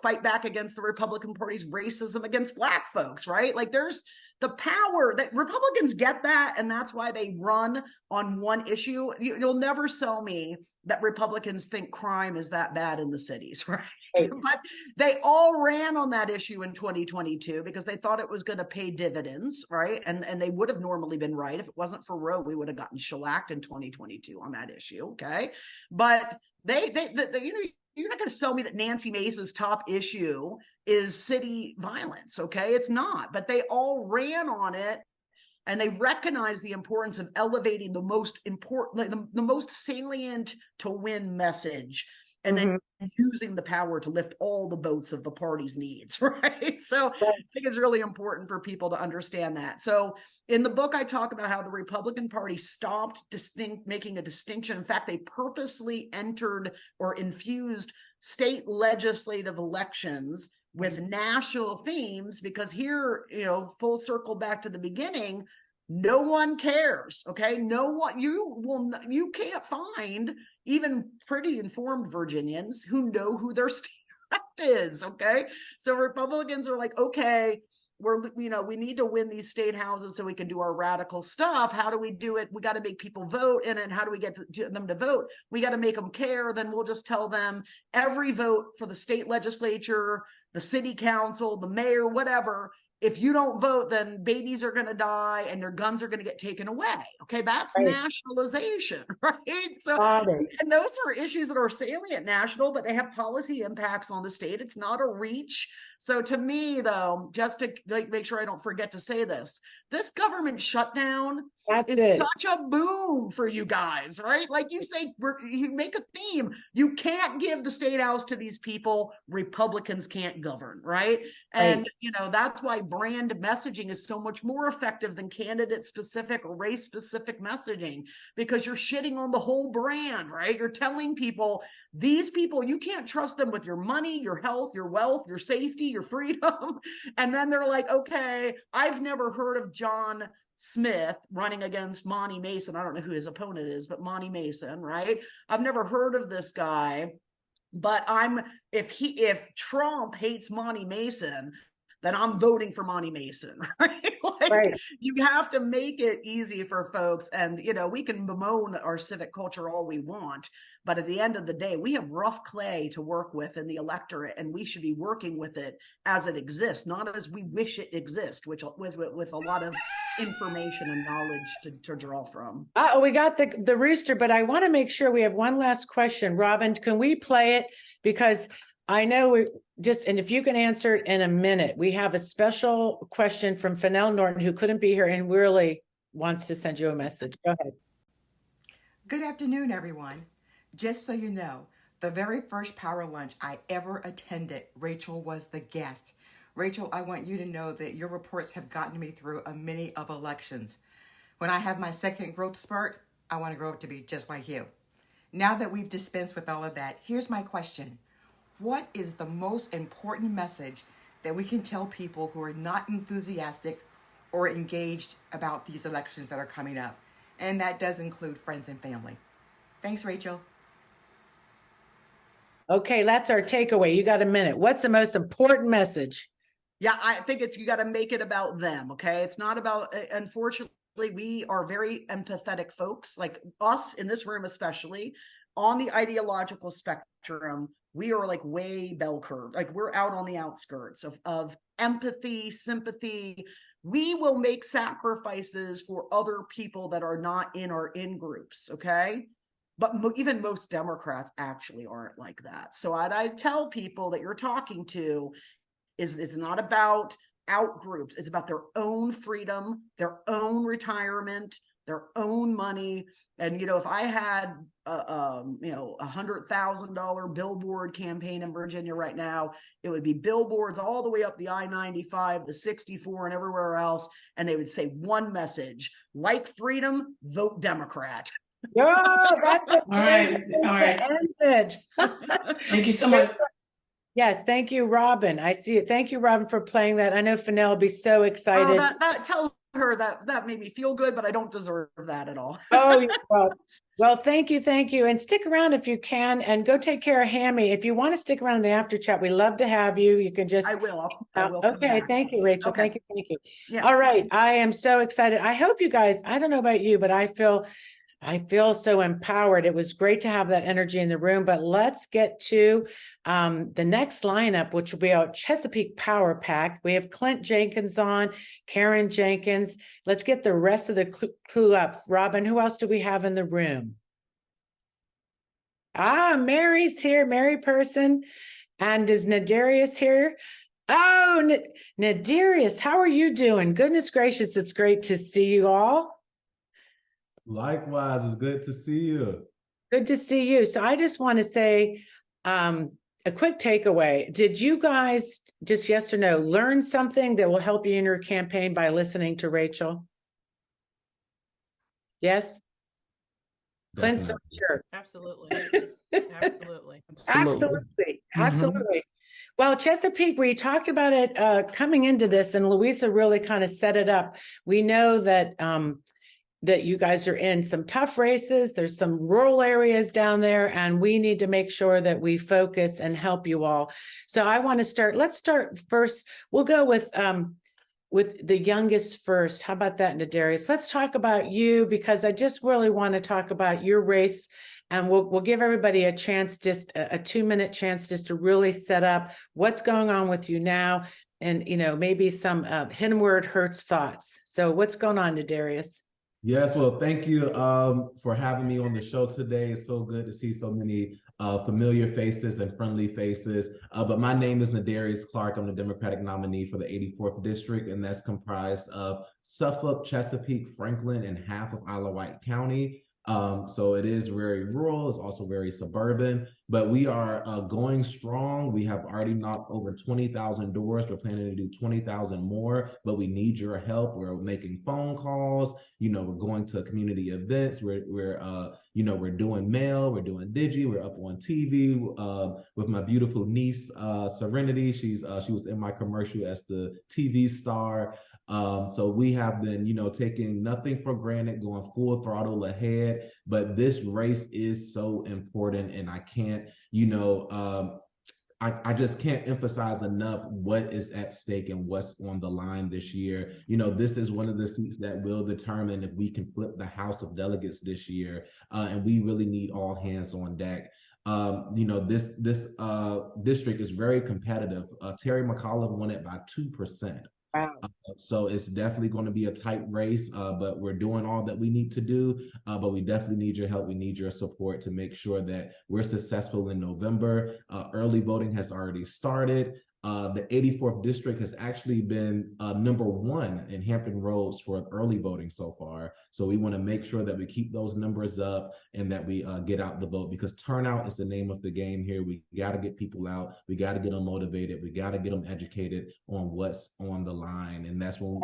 fight back against the Republican Party's racism against Black folks, right? Like there's the power that Republicans get that, and that's why they run on one issue. You'll never sell me that Republicans think crime is that bad in the cities, right? But they all ran on that issue in 2022 because they thought it was going to pay dividends, right? And they would have normally been right. If it wasn't for Roe, we would have gotten shellacked in 2022 on that issue, okay? But they you're not going to sell me that Nancy Mace's top issue is city violence, okay? It's not, but they all ran on it, and they recognize the importance of elevating the most important, like the most salient to win message, and then using the power to lift all the boats of the party's needs, right? So I think it's really important for people to understand that. So in the book, I talk about how the Republican Party stopped making a distinction. In fact, they purposely entered or infused state legislative elections with national themes, because here, full circle back to the beginning, no one cares, okay? No one, you can't find even pretty informed Virginians who know who their state rep is, okay? So Republicans are like, okay, we need to win these state houses so we can do our radical stuff. How do we do it? We got to make people vote. And then how do we get them to vote? We got to make them care. Then we'll just tell them every vote for the state legislature, the city council, the mayor, whatever. If you don't vote, then babies are going to die and their guns are going to get taken away. Okay, that's nationalization, right? So, and those are issues that are salient national, but they have policy impacts on the state. It's not a reach. So to me, though, just to make sure I don't forget to say this government shutdown is such a boom for you guys, right? Like you say, you make a theme. You can't give the state house to these people. Republicans can't govern, right? And, that's why brand messaging is so much more effective than candidate-specific or race-specific messaging, because you're shitting on the whole brand, right? You're telling people, these people, you can't trust them with your money, your health, your wealth, your safety, your freedom. And then they're like, okay, I've never heard of John Smith running against Monty Mason. I don't know who his opponent is, but Monty Mason, right? I've never heard of this guy, but if Trump hates Monty Mason, then I'm voting for Monty Mason, right? You have to make it easy for folks. And, we can bemoan our civic culture all we want, but at the end of the day, we have rough clay to work with in the electorate, and we should be working with it as it exists, not as we wish it exists, which with a lot of information and knowledge to draw from. We got the rooster, but I want to make sure we have one last question. Robin, can we play it? Because I know and if you can answer it in a minute, we have a special question from Fennell Norton, who couldn't be here and really wants to send you a message. Go ahead. Good afternoon, everyone. Just so you know, the very first power lunch I ever attended, Rachel was the guest. Rachel, I want you to know that your reports have gotten me through many of elections. When I have my second growth spurt, I want to grow up to be just like you. Now that we've dispensed with all of that, here's my question. What is the most important message that we can tell people who are not enthusiastic or engaged about these elections that are coming up? And that does include friends and family. Thanks, Rachel. Okay, that's our takeaway. You got a minute. What's the most important message? Yeah, I think you got to make it about them, okay? It's not about, unfortunately, we are very empathetic folks, like us in this room especially, on the ideological spectrum. We are like way bell curve, like we're out on the outskirts of empathy, sympathy. We will make sacrifices for other people that are not in our in-groups, okay? But even most Democrats actually aren't like that. So I tell people that you're talking to is it's not about out groups. It's about their own freedom, their own retirement, their own money. And, if I had $100,000 billboard campaign in Virginia right now, it would be billboards all the way up the I-95, the 64 and everywhere else. And they would say one message: like freedom, vote Democrat. Yeah, that's a great way to end it. Thank you so much. Yes, thank you, Robin. I see it. Thank you, Robin, for playing that. I know Fennell will be so excited. Tell her that made me feel good, but I don't deserve that at all. Oh, well, thank you. And stick around if you can, and go take care of Hammy. If you want to stick around in the after chat, we love to have you. You can just. I will. I will. Okay, thank you, Rachel. Okay. Thank you. Yeah. All right, I am so excited. I hope you guys. I don't know about you, but I feel so empowered. It was great to have that energy in the room. But let's get to the next lineup, which will be our Chesapeake Power Pack. We have Clint Jenkins on, Karen Jenkins. Let's get the rest of the clue up. Robin, who else do we have in the room? Mary's here, Mary Person. And is Nadarius here? Oh, Nadarius, how are you doing? Goodness gracious, it's great to see you all. Likewise, it's good to see you. Good to see you. So I just want to say a quick takeaway. Did you guys, just yes or no, learn something that will help you in your campaign by listening to Rachel? Yes? Clint's not sure. Absolutely. Absolutely. Well, Chesapeake, we talked about it coming into this, and Louisa really kind of set it up. We know that that you guys are in some tough races. There's some rural areas down there, and we need to make sure that we focus and help you all. So I want to start. Let's start first. We'll go with the youngest first. How about that, Nadarius? Let's talk about you, because I just really want to talk about your race, and we'll give everybody a chance, just a 2-minute chance, just to really set up what's going on with you now, and maybe some hidden where it hurts thoughts. So what's going on, Nadarius? Yes, well, thank you for having me on the show today. It's so good to see so many familiar faces and friendly faces. But my name is Nadarius Clark. I'm the Democratic nominee for the 84th District, and that's comprised of Suffolk, Chesapeake, Franklin, and half of Isle of Wight County. So it is very rural. It's also very suburban, but we are going strong. We have already knocked over 20,000 doors. We're planning to do 20,000 more, but we need your help. We're making phone calls. We're going to community events. We're doing mail. We're doing digi. We're up on TV with my beautiful niece, Serenity. She was in my commercial as the TV star. So we have been, taking nothing for granted, going full throttle ahead. But this race is so important, and I can't, I just can't emphasize enough what is at stake and what's on the line this year. This is one of the seats that will determine if we can flip the House of Delegates this year, and we really need all hands on deck. This district is very competitive. Terry McAuliffe won it by 2%. Wow. So it's definitely going to be a tight race, but we're doing all that we need to do. But we definitely need your help. We need your support to make sure that we're successful in November. Early voting has already started. The 84th District has actually been number 1 in Hampton Roads for early voting so far. So we want to make sure that we keep those numbers up and that we get out the vote, because turnout is the name of the game here. We got to get people out. We got to get them motivated. We got to get them educated on what's on the line. And that's when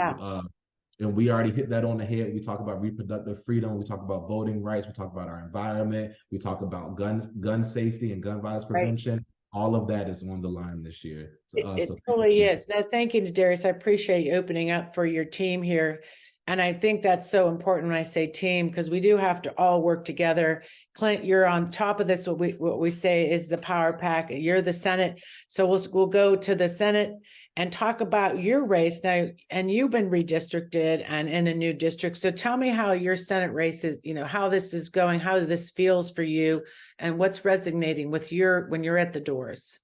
and we already hit that on the head. We talk about reproductive freedom. We talk about voting rights. We talk about our environment. We talk about gun safety and gun violence prevention. Right. All of that is on the line this year. It totally is. No, thank you, Darius. I appreciate you opening up for your team here. And I think that's so important when I say team, because we do have to all work together. Clint, you're on top of this. What we say is the power pack. You're the Senate. So we'll go to the Senate and talk about your race now. And you've been redistricted and in a new district. So tell me how your Senate race is, how this is going, how this feels for you, and what's resonating with when you're at the doors.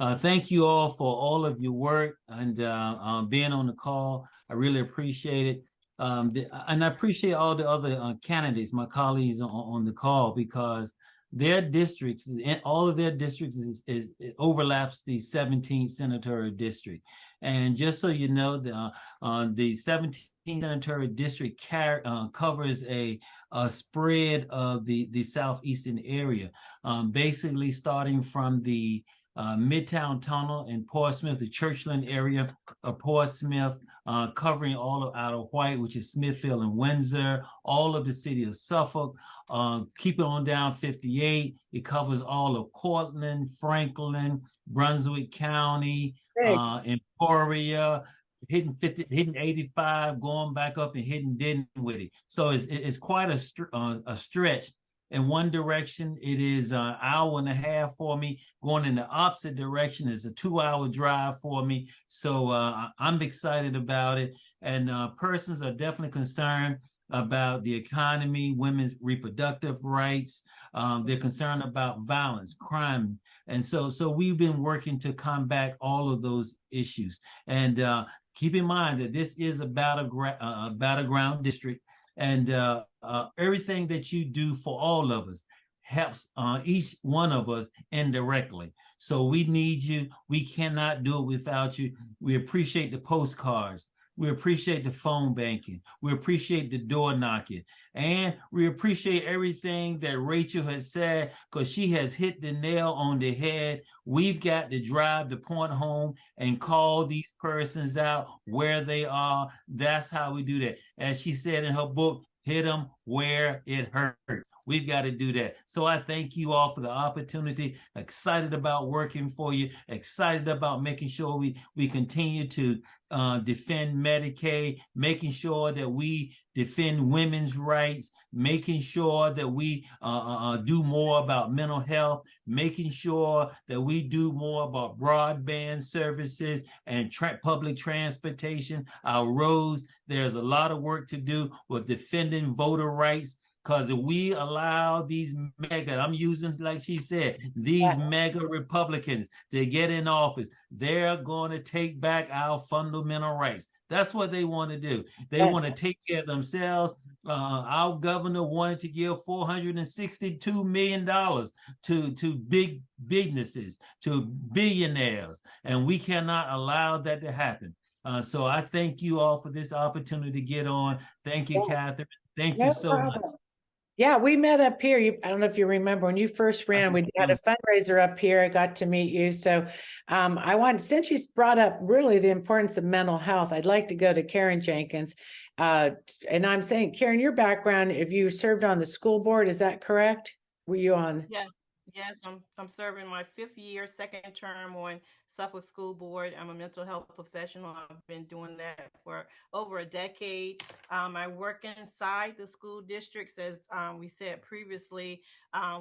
Thank you all for all of your work and being on the call. I really appreciate it. And I appreciate all the other candidates, my colleagues on the call, because their districts, all of their districts it overlaps the 17th senatorial district. And just so you know, the 17th senatorial district covers a spread of the southeastern area, basically starting from the Midtown Tunnel in Portsmouth, the Churchland area of Portsmouth, covering all of Isle of Wight, which is Smithfield and Windsor, all of the city of Suffolk. Keep it on down 58. It covers all of Cortland, Franklin, Brunswick County, Emporia, hitting 50, hitting 85, going back up and hitting Dinwiddie. So it's quite a stretch. In one direction, it is an hour and a half for me. Going in the opposite direction is a 2-hour drive for me. So I'm excited about it. And persons are definitely concerned about the economy, women's reproductive rights. They're concerned about violence, crime. And so we've been working to combat all of those issues. And keep in mind that this is a battleground district. And everything that you do for all of us helps each one of us indirectly. So we need you. We cannot do it without you. We appreciate the postcards. We appreciate the phone banking. We appreciate the door knocking. And we appreciate everything that Rachel has said, because she has hit the nail on the head. We've got to drive the point home and call these persons out where they are. That's how we do that. As she said in her book, hit them where it hurts. We've got to do that. So I thank you all for the opportunity. Excited about working for you. Excited about making sure we continue to defend Medicaid, making sure that we defend women's rights, making sure that we do more about mental health, making sure that we do more about broadband services and public transportation, our roads. There's a lot of work to do with defending voter rights. Because if we allow these mega, I'm using, like she said, these mega Republicans to get in office, they're going to take back our fundamental rights. That's what they want to do. They want to take care of themselves. Our governor wanted to give $462 million to big businesses, to billionaires, and we cannot allow that to happen. So I thank you all for this opportunity to get on. Thank you, Catherine. Thank you so much. Yeah, we met up here. I don't know if you remember when you first ran, we had a fundraiser up here. I got to meet you. So since you brought up really the importance of mental health, I'd like to go to Karen Jenkins. And I'm saying, Karen, your background, if you served on the school board, is that correct? Were you on? Yes, I'm serving my 5th year, 2nd term on Suffolk School Board. I'm a mental health professional. I've been doing that for over a decade. I work inside the school districts, as we said previously,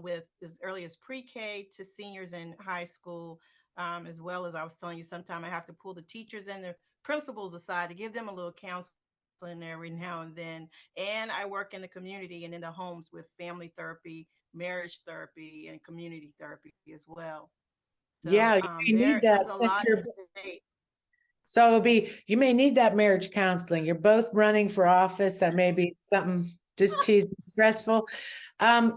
with as early as pre-K to seniors in high school, as well as I was telling you, sometimes I have to pull the teachers and the principals aside to give them a little counseling every now and then. And I work in the community and in the homes with family therapy, marriage therapy, and community therapy as well. So, yeah, you need that. There's a lot of so it'll be, you may need that marriage counseling. You're both running for office. That may be something just teasing, stressful. I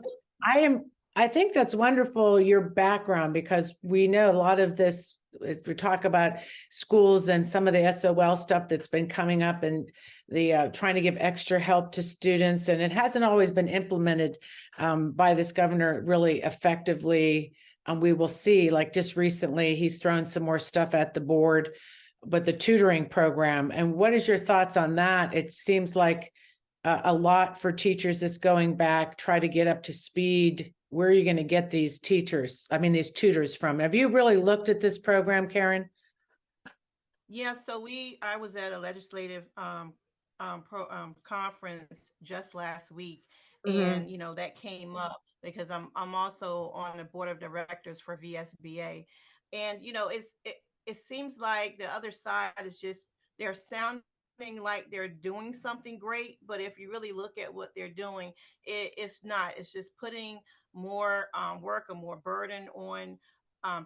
think that's wonderful, your background, because we know a lot of this, as we talk about schools and some of the SOL stuff that's been coming up, and the trying to give extra help to students, and it hasn't always been implemented by this governor really effectively. We will see, like just recently, he's thrown some more stuff at the board, but the tutoring program. And what is your thoughts on that? It seems like a lot for teachers that's going back, try to get up to speed. Where are you going to get these teachers? I mean, these tutors from? Have you really looked at this program, Karen? Yeah, so I was at a legislative conference just last week, and that came up because I'm also on the board of directors for VSBA, and it seems like the other side is just, they're sounding like they're doing something great, but if you really look at what they're doing, it's not. It's just putting more work or more burden on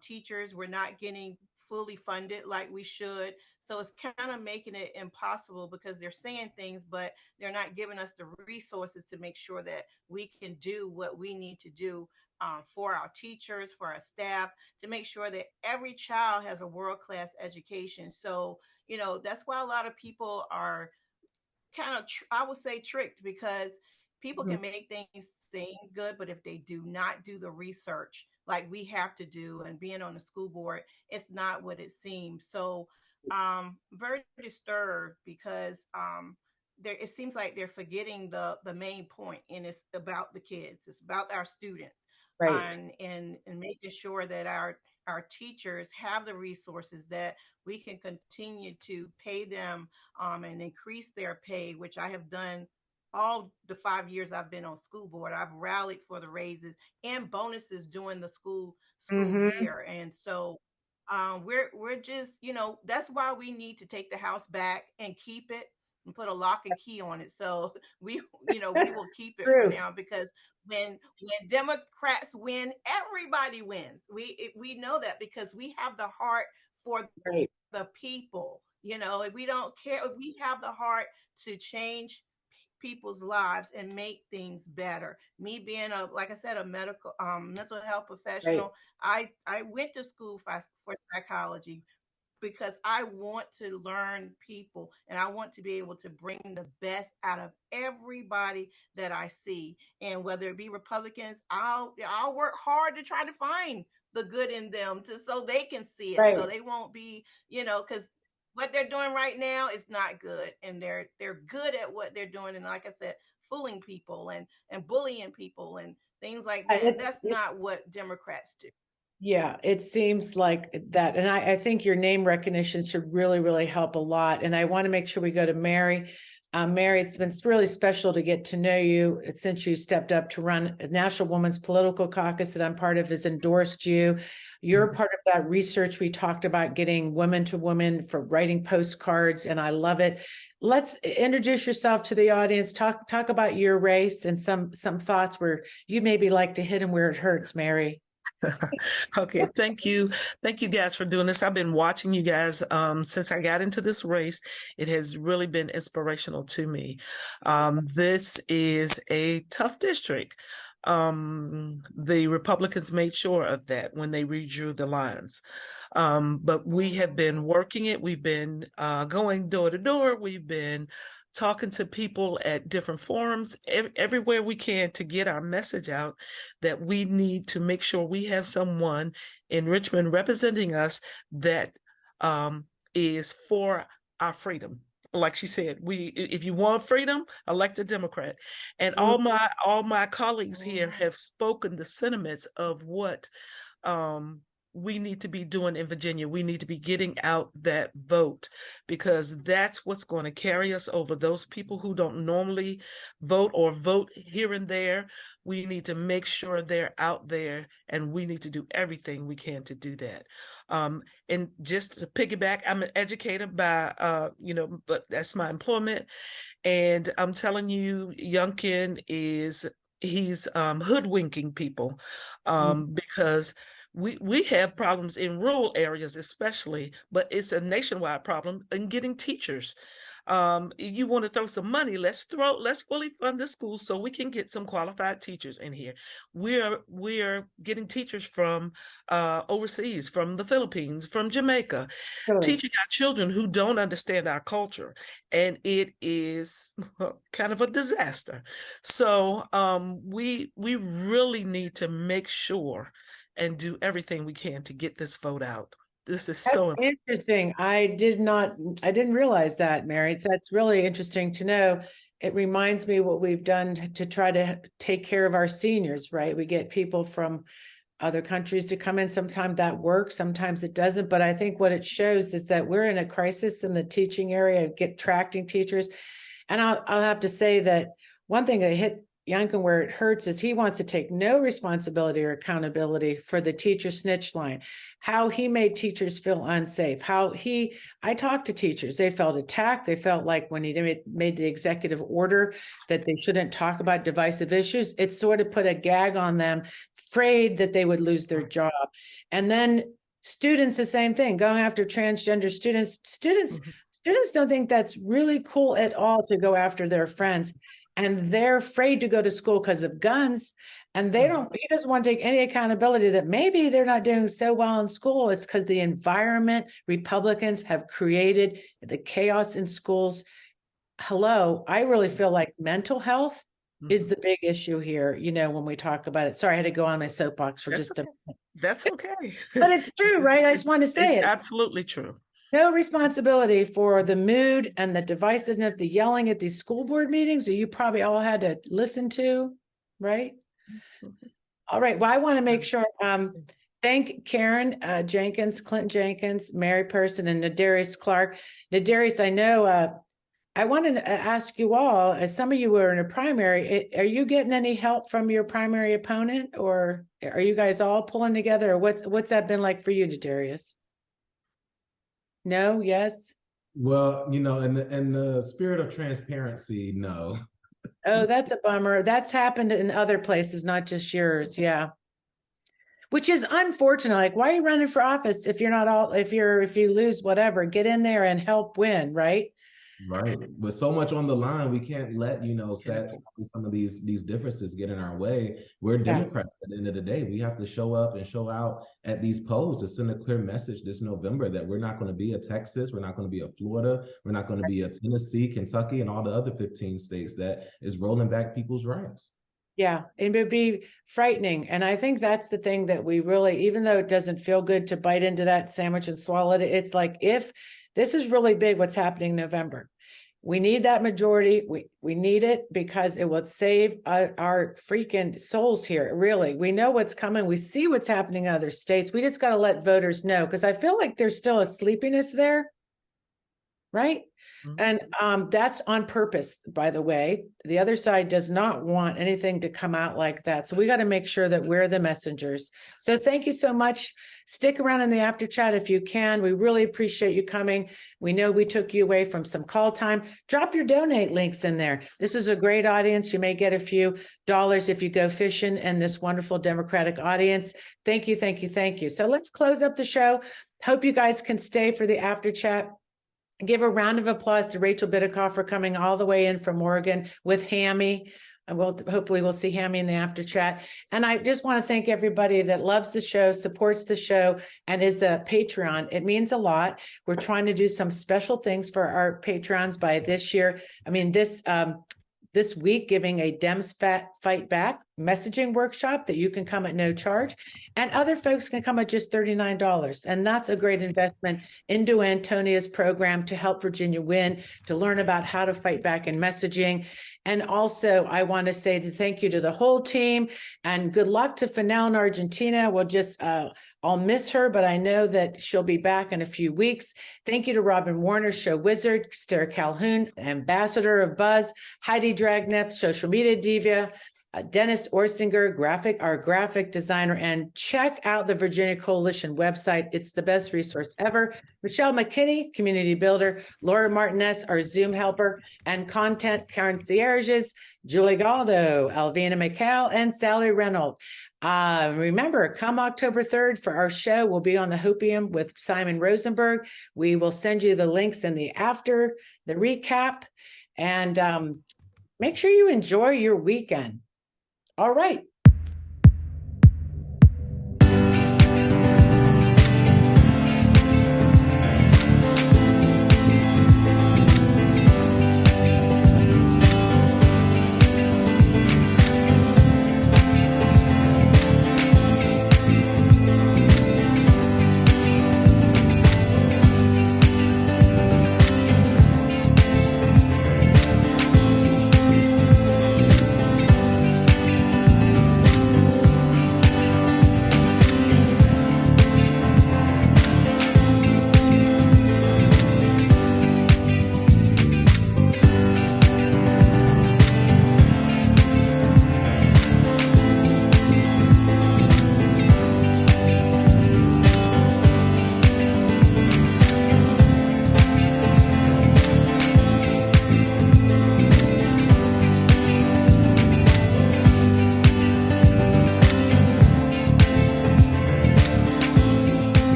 teachers. We're not getting fully funded like we should. So it's kind of making it impossible, because they're saying things, but they're not giving us the resources to make sure that we can do what we need to do for our teachers, for our staff, to make sure that every child has a world-class education. So, that's why a lot of people are kind of, I would say, tricked, because people can make things seem good, but if they do not do the research like we have to do, and being on the school board, it's not what it seems. So very disturbed, because it seems like they're forgetting the main point, and it's about the kids. It's about our students, right? And making sure that our our teachers have the resources, that we can continue to pay them and increase their pay, which I have done all the 5 years I've been on school board. I've rallied for the raises and bonuses during the school year. And so we're just, that's why we need to take the house back and keep it and put a lock and key on it. So we will keep it for now, because when Democrats win, everybody wins. We know that, because we have the heart for the people. We don't care. We have the heart to change people's lives and make things better. Me being like I said, a medical mental health professional, I went to school for psychology, because I want to learn people, and I want to be able to bring the best out of everybody that I see. And whether it be Republicans, I'll work hard to try to find the good in them, so they can see it, so they won't be, because what they're doing right now is not good, and they're good at what they're doing, and like I said, fooling people and bullying people and things like that. And that's not what Democrats do. Yeah, it seems like that. And I think your name recognition should really, really help a lot. And I want to make sure we go to Mary. Mary, it's been really special to get to know you since you stepped up to run National Women's Political Caucus that I'm part of has endorsed you. You're part of that research we talked about, getting women to women for writing postcards, and I love it. Let's introduce yourself to the audience. Talk about your race and some thoughts where you maybe like to hit them where it hurts, Mary. Okay, thank you guys for doing this. I've been watching you guys since I got into this race. It has really been inspirational to me. This is a tough district. The Republicans made sure of that when they redrew the lines. But we have been working it. We've been going door to door. We've been talking to people at different forums, everywhere we can, to get our message out that we need to make sure we have someone in Richmond representing us that is for our freedom. Like she said, if you want freedom, elect a Democrat. And all my colleagues here have spoken the sentiments of what we need to be doing in Virginia. We need to be getting out that vote, because that's what's going to carry us over. Those people who don't normally vote or vote here and there, we need to make sure they're out there, and we need to do everything we can to do that. And just to piggyback, I'm an educator by, but that's my employment. And I'm telling you, Youngkin he's hoodwinking people because we have problems in rural areas especially, but it's a nationwide problem in getting teachers. You want to throw some money, let's fully fund the schools so we can get some qualified teachers in here. We're getting teachers from overseas, from the Philippines, from Jamaica, teaching our children who don't understand our culture, and it is kind of a disaster. So we really need to make sure and do everything we can to get this vote out. This is so interesting. I didn't realize that, Mary. That's really interesting to know. It reminds me what we've done to try to take care of our seniors, right? We get people from other countries to come in. Sometimes that works, sometimes it doesn't. But I think what it shows is that we're in a crisis in the teaching area, attracting teachers. And I'll have to say that one thing that hit Youngkin where it hurts is he wants to take no responsibility or accountability for the teacher snitch line, how he made teachers feel unsafe, I talked to teachers, they felt attacked. They felt like when he made the executive order that they shouldn't talk about divisive issues, it sort of put a gag on them, afraid that they would lose their job. And then students, the same thing, going after transgender students. Students don't think that's really cool at all to go after their friends. And they're afraid to go to school because of guns. And he doesn't want to take any accountability that maybe they're not doing so well in school. It's because the environment Republicans have created, the chaos in schools. I really feel like mental health is the big issue here, when we talk about it. Sorry, I had to go on my soapbox for just a minute. That's okay. But it's true, right? I just want to say it. Absolutely true. No responsibility for the mood and the divisiveness, the yelling at these school board meetings that you probably all had to listen to, right? All right. Well, I want to make sure Thank Karen Jenkins, Clinton Jenkins, Mary Person, and Nadarius Clark. Nadarius, I know I wanted to ask you all, as some of you were in a primary, are you getting any help from your primary opponent, or are you guys all pulling together? Or what's that been like for you, Nadarius? No, yes. Well, in the spirit of transparency, no. Oh, that's a bummer. That's happened in other places, not just yours. Yeah. Which is unfortunate. Like, why are you running for office if you're not all, if you lose, whatever, get in there and help win, right? Right. With so much on the line, we can't let, some of these differences get in our way. We're Democrats at the end of the day. We have to show up and show out at these polls to send a clear message this November that we're not going to be a Texas, we're not going to be a Florida, we're not going to be a Tennessee, Kentucky, and all the other 15 states that is rolling back people's rights. Yeah, it would be frightening. And I think that's the thing that we really, even though it doesn't feel good to bite into that sandwich and swallow it, it's like, if this is really big, what's happening in November, we need that majority. We need it because it will save our freaking souls here. Really, we know what's coming. We see what's happening in other states. We just got to let voters know, because I feel like there's still a sleepiness there, right? And that's on purpose, by the way. The other side does not want anything to come out like that. So we got to make sure that we're the messengers. So thank you so much. Stick around in the after chat if you can. We really appreciate you coming. We know we took you away from some call time. Drop your donate links in there. This is a great audience. You may get a few dollars if you go fishing in this wonderful Democratic audience. Thank you, thank you, thank you. So let's close up the show. Hope you guys can stay for the after chat. Give a round of applause to Rachel Bitecofer coming all the way in from Oregon with Hammy. And hopefully we'll see Hammy in the after chat. And I just want to thank everybody that loves the show, supports the show, and is a Patreon. It means a lot. We're trying to do some special things for our Patrons by this year. I mean, this week, giving a Dems Fight Back messaging workshop that you can come at no charge, and other folks can come at just $39. And that's a great investment into Antonia's program to help Virginia win, to learn about how to fight back in messaging. And also, I want to say thank you to the whole team, and good luck to Fennell in Argentina. We'll just, I'll miss her, but I know that she'll be back in a few weeks. Thank you to Robin Warner, show wizard, Sarah Calhoun, ambassador of Buzz, Heidi Dragneff, social media diva, Dennis Orsinger, our graphic designer, and check out the Virginia Coalition website. It's the best resource ever. Michelle McKinney, community builder, Laura Martinez, our Zoom helper, and content concierges, Julie Galdo, Alvina McCall, and Sally Reynolds. Remember, come October 3rd for our show. We'll be on the Hopium with Simon Rosenberg. We will send you the links in the recap, and make sure you enjoy your weekend. All right.